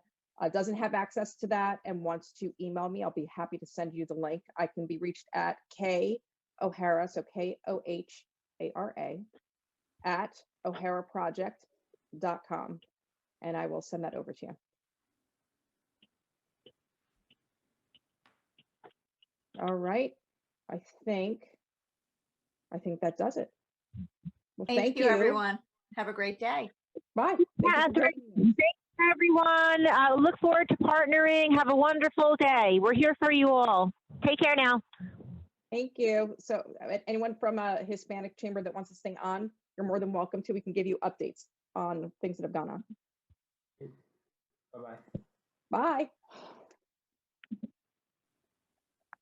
doesn't have access to that and wants to email me, I'll be happy to send you the link. I can be reached at K O'Hara, so KOHARA at o'haraproject.com, and I will send that over to you. All right, I think that does it. Well, Thank you, everyone. Have a great day. Bye. Yeah, great, everyone. Look forward to partnering. Have a wonderful day. We're here for you all. Take care now. Thank you. So anyone from a Hispanic chamber that wants this thing on, you're more than welcome to. We can give you updates on things that have gone on. Bye-bye. Bye.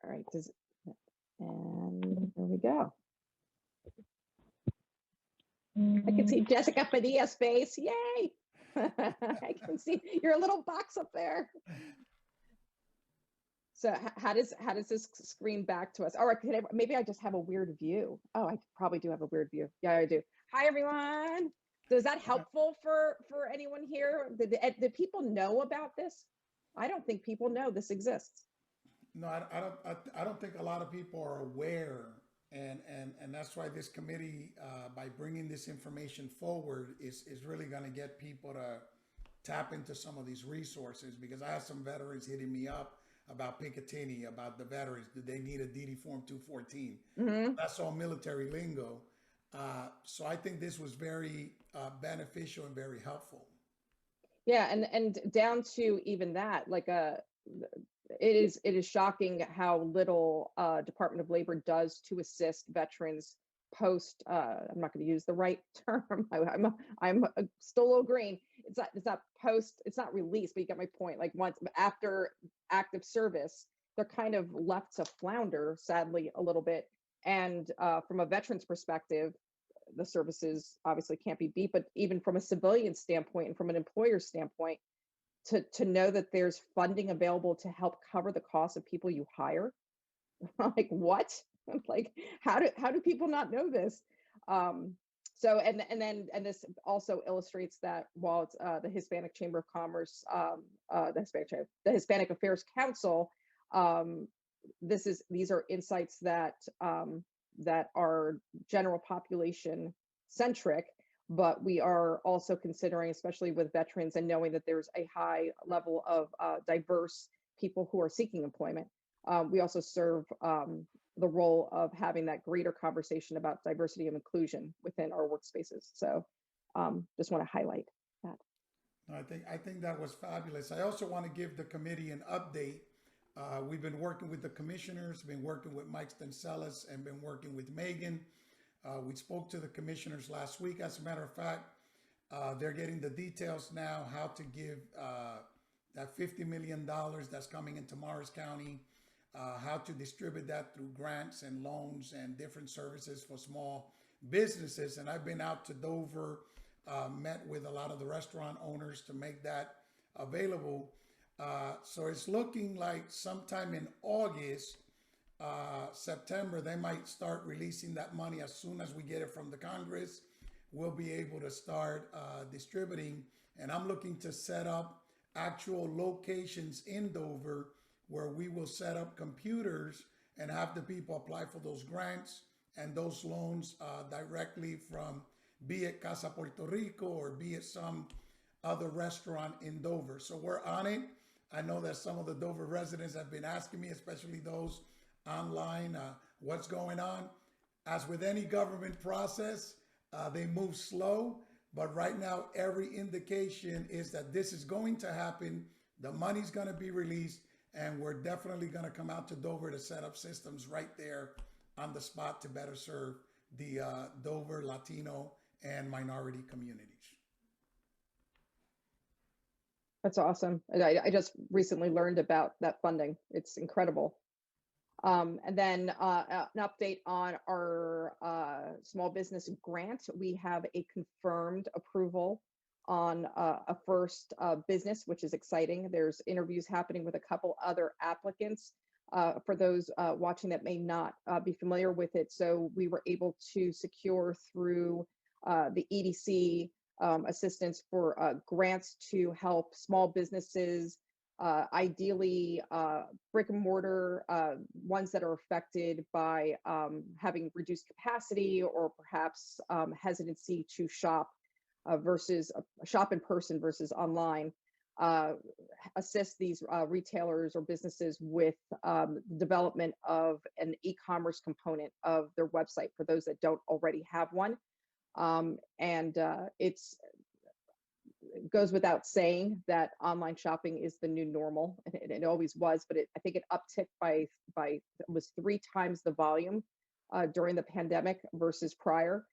All right, and there we go. I can see Jessica Padilla's face. Yay! I can see your little box up there. So how does this screen back to us? All right, maybe I just have a weird view. Oh, I probably do have a weird view. Yeah, I do. Hi, everyone. So is that helpful for anyone here? Did people know about this? I don't think people know this exists. No, I don't think a lot of people are aware, and that's why this committee, by bringing this information forward, is really going to get people to tap into some of these resources. Because I have some veterans hitting me up about Picatinny, about the veterans. Do they need a DD Form 214? Mm-hmm. That's all military lingo. So I think this was very beneficial and very helpful. Yeah, and down to even that, like it is shocking how little Department of Labor does to assist veterans post. I'm not going to use the right term. I'm still a little green. It's not post. It's not release, but you get my point. Like once after active service, they're kind of left to flounder, sadly, a little bit. And from a veteran's perspective, the services obviously can't be beat. But even from a civilian standpoint and from an employer standpoint, to know that there's funding available to help cover the cost of people you hire, like what? Like how do people not know this? So and this also illustrates that while it's the Hispanic Chamber of Commerce, the Hispanic Affairs Council, these are insights that are general population centric, but we are also considering, especially with veterans and knowing that there's a high level of diverse people who are seeking employment. We also serve the role of having that greater conversation about diversity and inclusion within our workspaces. So just want to highlight that. I think that was fabulous. I also want to give the committee an update. We've been working with the commissioners, been working with Mike Stancelis, and been working with Megan. We spoke to the commissioners last week. As a matter of fact, they're getting the details now how to give that $50 million that's coming into Morris County, how to distribute that through grants and loans and different services for small businesses. And I've been out to Dover, met with a lot of the restaurant owners to make that available. So it's looking like sometime in August, September, they might start releasing that money. As soon as we get it from the Congress, we'll be able to start distributing. And I'm looking to set up actual locations in Dover where we will set up computers and have the people apply for those grants and those loans directly from, be it Casa Puerto Rico or be it some other restaurant in Dover. So we're on it. I know that some of the Dover residents have been asking me, especially those online, what's going on. As with any government process, they move slow, but right now every indication is that this is going to happen. The money's going to be released, and we're definitely going to come out to Dover to set up systems right there on the spot to better serve the Dover Latino and minority communities. That's awesome. And I just recently learned about that funding. It's incredible. And then an update on our small business grant. We have a confirmed approval on a first business, which is exciting. There's interviews happening with a couple other applicants. For those watching that may not be familiar with it. So we were able to secure through the EDC assistance for grants to help small businesses, ideally brick and mortar, ones that are affected by having reduced capacity or perhaps hesitancy to shop versus shop in person versus online. Assist these retailers or businesses with the development of an e-commerce component of their website for those that don't already have one. It goes without saying that online shopping is the new normal. It always was, but I think it upticked by was 3 times the volume during the pandemic versus prior.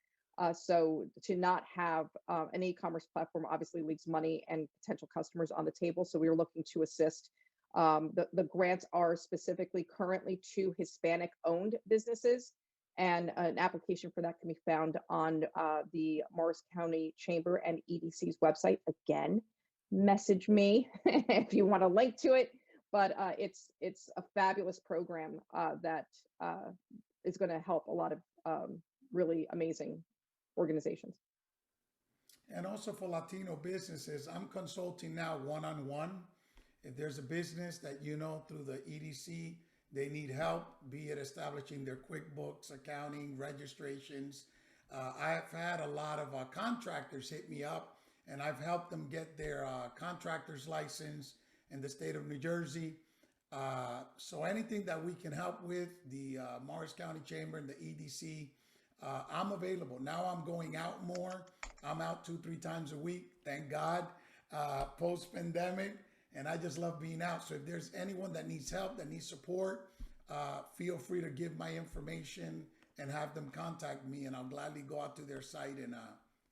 So to not have an e-commerce platform obviously leaves money and potential customers on the table. So we were looking to assist. The grants are specifically currently to Hispanic owned businesses, and an application for that can be found on the Morris County Chamber and EDC's website. Again, message me if you want a link to it, but it's a fabulous program that is going to help a lot of really amazing organizations. And also for Latino businesses, I'm consulting now one-on-one. If there's a business that you know through the EDC, they need help, be it establishing their QuickBooks, accounting, registrations. I've had a lot of contractors hit me up, and I've helped them get their contractor's license in the state of New Jersey. So anything that we can help with, the Morris County Chamber and the EDC, I'm available. Now I'm going out more. I'm out 2-3 times a week, thank God, post-pandemic, and I just love being out. So if there's anyone that needs help, that needs support, feel free to give my information and have them contact me, and I'll gladly go out to their site and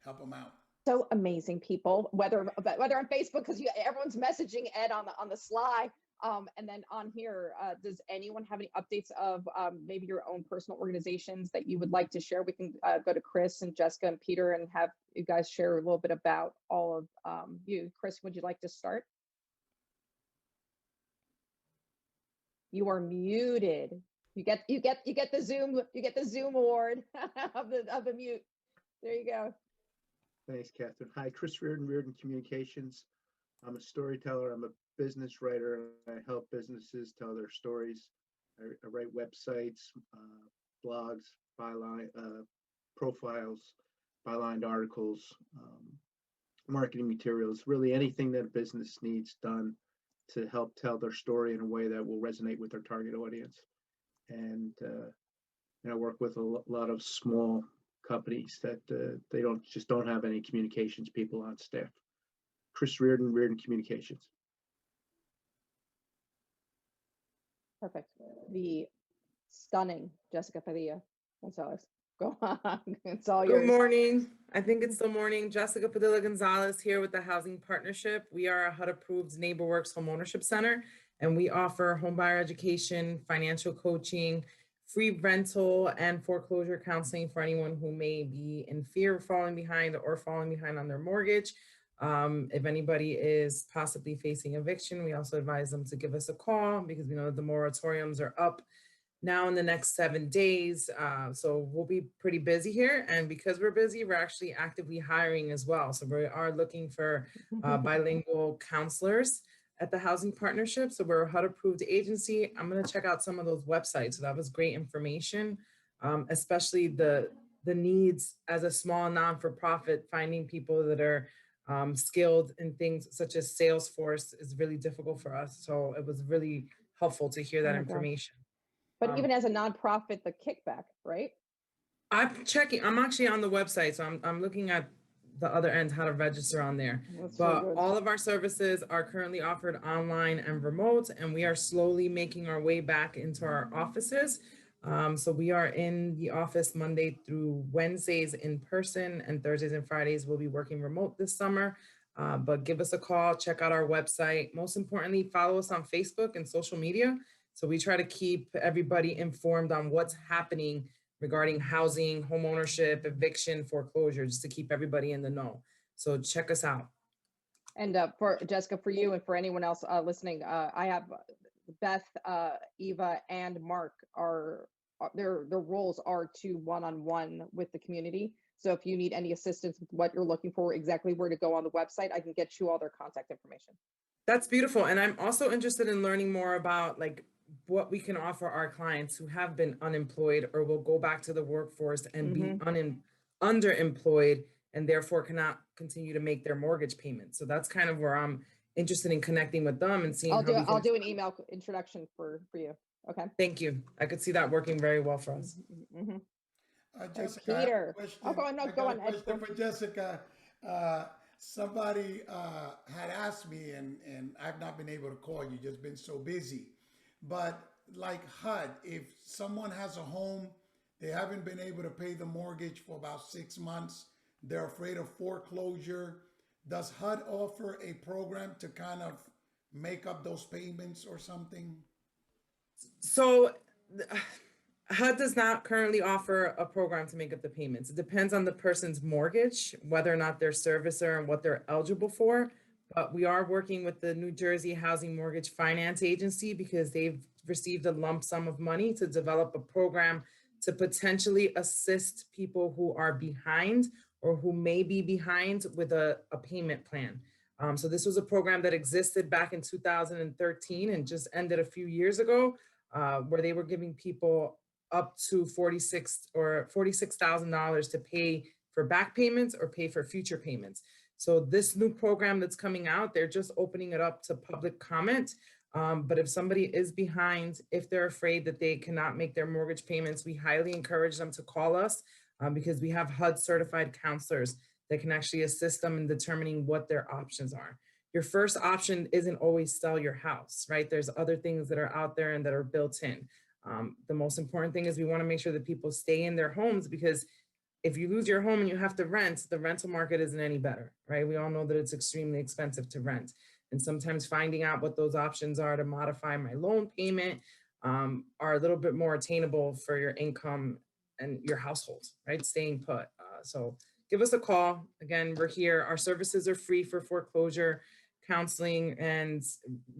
help them out. So amazing people, whether on Facebook, because everyone's messaging Ed on the sly. And then on here, does anyone have any updates of maybe your own personal organizations that you would like to share? We can go to Chris and Jessica and Peter and have you guys share a little bit about all of you. Chris, would you like to start? You are muted. You get the Zoom award of the mute. There you go. Thanks, Catherine. Hi, Chris Reardon Communications. I'm a storyteller. I'm a business writer. I help businesses tell their stories. I write websites, blogs, byline profiles, bylined articles, marketing materials, really anything that a business needs done to help tell their story in a way that will resonate with their target audience. And I work with a lot of small companies that they don't have any communications people on staff. Chris Reardon Communications. Perfect. The stunning Jessica Padilla Gonzalez. Go on. It's all yours. Good morning. I think it's still morning. Jessica Padilla Gonzalez here with the Housing Partnership. We are a HUD-approved NeighborWorks Home Ownership Center, and we offer homebuyer education, financial coaching, free rental, and foreclosure counseling for anyone who may be in fear of falling behind or falling behind on their mortgage. If anybody is possibly facing eviction, we also advise them to give us a call because we know that the moratoriums are up now in the next 7 days. So we'll be pretty busy here. And because we're busy, we're actually actively hiring as well. So we are looking for bilingual counselors at the Housing Partnership. So we're a HUD approved agency. I'm going to check out some of those websites. So that was great information, especially the needs as a small non-for-profit, finding people that are skilled in things such as Salesforce is really difficult for us. So it was really helpful to hear that Oh my gosh. information. But even as a nonprofit, the kickback, right? I'm checking, I'm actually on the website, so I'm looking at the other end, how to register on there. That's so But good. all of our services are currently offered online and remote, and we are slowly making our way back into our offices. So we are in the office Monday through Wednesdays in person, and Thursdays and Fridays we'll be working remote this summer. But give us a call, check out our website. Most importantly, follow us on Facebook and social media. So we try to keep everybody informed on what's happening regarding housing, home ownership, eviction, foreclosure, just to keep everybody in the know. So check us out. And for Jessica, for you and for anyone else listening, I have Beth, Eva, and Mark are their roles are to one-on-one with the community. So if you need any assistance with what you're looking for, exactly where to go on the website, I can get you all their contact information. That's beautiful. And I'm also interested in learning more about like what we can offer our clients who have been unemployed or will go back to the workforce and be underemployed and therefore cannot continue to make their mortgage payments. So that's kind of where I'm interested in connecting with them and seeing I'll do an email introduction for you. Okay. Thank you. I could see that working very well for us. Jessica, Peter. question. Go on. No, I go got on. a question for Jessica. Somebody had asked me, and I've not been able to call you, just been so busy. But like HUD, if someone has a home, they haven't been able to pay the mortgage for about 6 months, they're afraid of foreclosure. Does HUD offer a program to kind of make up those payments or something? So HUD does not currently offer a program to make up the payments. It depends on the person's mortgage, whether or not they're servicer and what they're eligible for. But we are working with the New Jersey Housing Mortgage Finance Agency because they've received a lump sum of money to develop a program to potentially assist people who are behind or who may be behind with a payment plan. So this was a program that existed back in 2013 and just ended a few years ago, where they were giving people up to $46,000 to pay for back payments or pay for future payments. So this new program that's coming out, they're just opening it up to public comment. But if somebody is behind, if they're afraid that they cannot make their mortgage payments, we highly encourage them to call us because we have HUD certified counselors that can actually assist them in determining what their options are. Your first option isn't always sell your house, right? There's other things that are out there and that are built in. The most important thing is we want to make sure that people stay in their homes, because if you lose your home and you have to rent, the rental market isn't any better, right? We all know that it's extremely expensive to rent. And sometimes finding out what those options are to modify my loan payment are a little bit more attainable for your income and your household, right? Staying put. So give us a call. Again, we're here. Our services are free for foreclosure counseling, and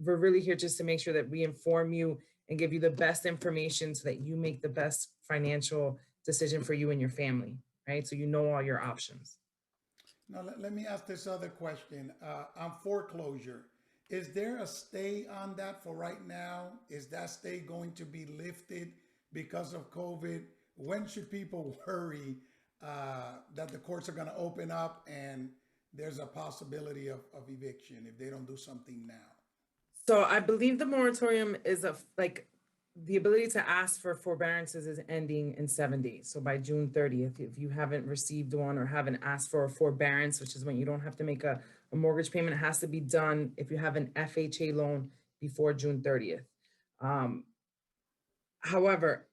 we're really here just to make sure that we inform you and give you the best information so that you make the best financial decision for you and your family, right? So you know all your options. Now, let me ask this other question. On foreclosure, is there a stay on that for right now? Is that stay going to be lifted because of COVID? When should people worry that the courts are going to open up and there's a possibility of eviction if they don't do something now? So I believe the moratorium is the ability to ask for forbearances is ending in 7 days. So by June 30th, if you haven't received one or haven't asked for a forbearance, which is when you don't have to make a mortgage payment, it has to be done if you have an FHA loan before June 30th. However,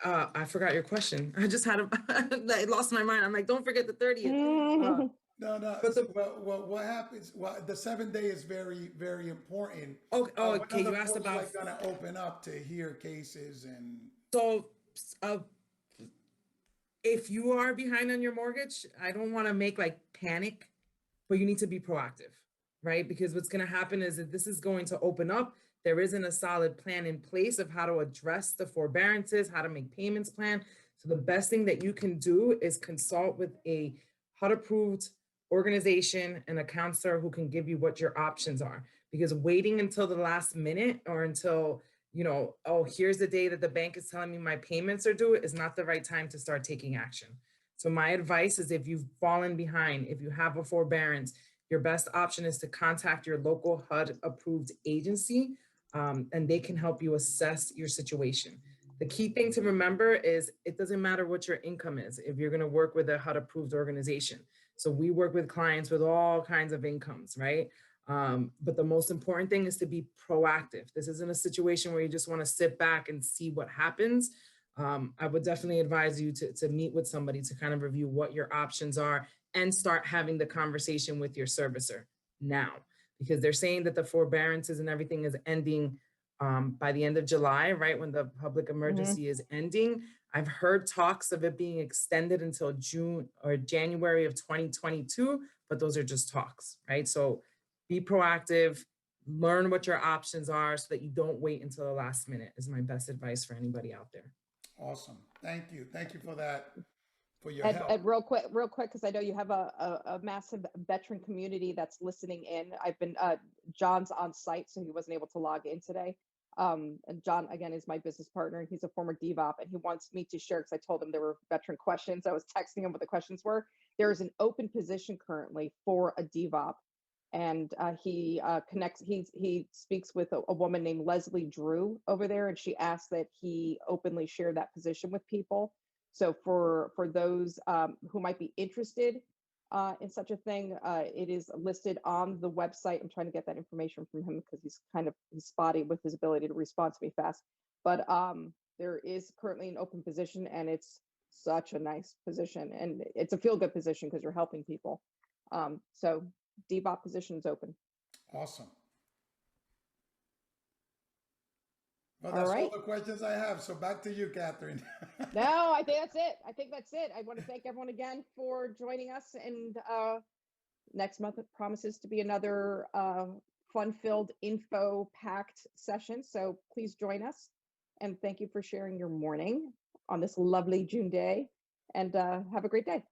I forgot your question. I just had I lost my mind. I'm like, don't forget the 30th. No. Well, what happens? Well, the 7 day is very, very important. Okay. You asked about going to open up to hear cases and. So, if you are behind on your mortgage, I don't want to make panic, but you need to be proactive, right? Because what's going to happen is that this is going to open up. there isn't a solid plan in place of how to address the forbearances, how to make payments plan. So the best thing that you can do is consult with a HUD-approved organization and a counselor who can give you what your options are. Because waiting until the last minute or until, oh, here's the day that the bank is telling me my payments are due is not the right time to start taking action. So my advice is, if you've fallen behind, if you have a forbearance, your best option is to contact your local HUD-approved agency, and they can help you assess your situation. The key thing to remember is it doesn't matter what your income is if you're going to work with a HUD-approved organization. So we work with clients with all kinds of incomes, right? But the most important thing is to be proactive. This isn't a situation where you just want to sit back and see what happens. I would definitely advise you to meet with somebody to kind of review what your options are and start having the conversation with your servicer now, because they're saying that the forbearances and everything is ending by the end of July, right? When the public emergency is ending. I've heard talks of it being extended until June or January of 2022, but those are just talks, right? So be proactive, learn what your options are so that you don't wait until the last minute is my best advice for anybody out there. Awesome. Thank you. Thank you for that, for your And, help. and real quick, because I know you have a massive veteran community that's listening in. I've been, John's on site, so he wasn't able to log in today. And John, again, is my business partner, and he's a former DVOP, and he wants me to share, because I told him there were veteran questions. I was texting him what the questions were. There is an open position currently for a DVOP, and he speaks with a woman named Leslie Drew over there, and she asked that he openly share that position with people. So for those who might be interested in such a thing, it is listed on the website. I'm trying to get that information from him because he's spotty with his ability to respond to me fast. But there is currently an open position, and it's such a nice position, and it's a feel-good position because you're helping people. So DBOP position is open. Awesome. Well, that's all the questions I have. So back to you, Catherine. No, I think that's it. I want to thank everyone again for joining us. And next month it promises to be another fun-filled, info-packed session. So please join us. And thank you for sharing your morning on this lovely June day. And have a great day.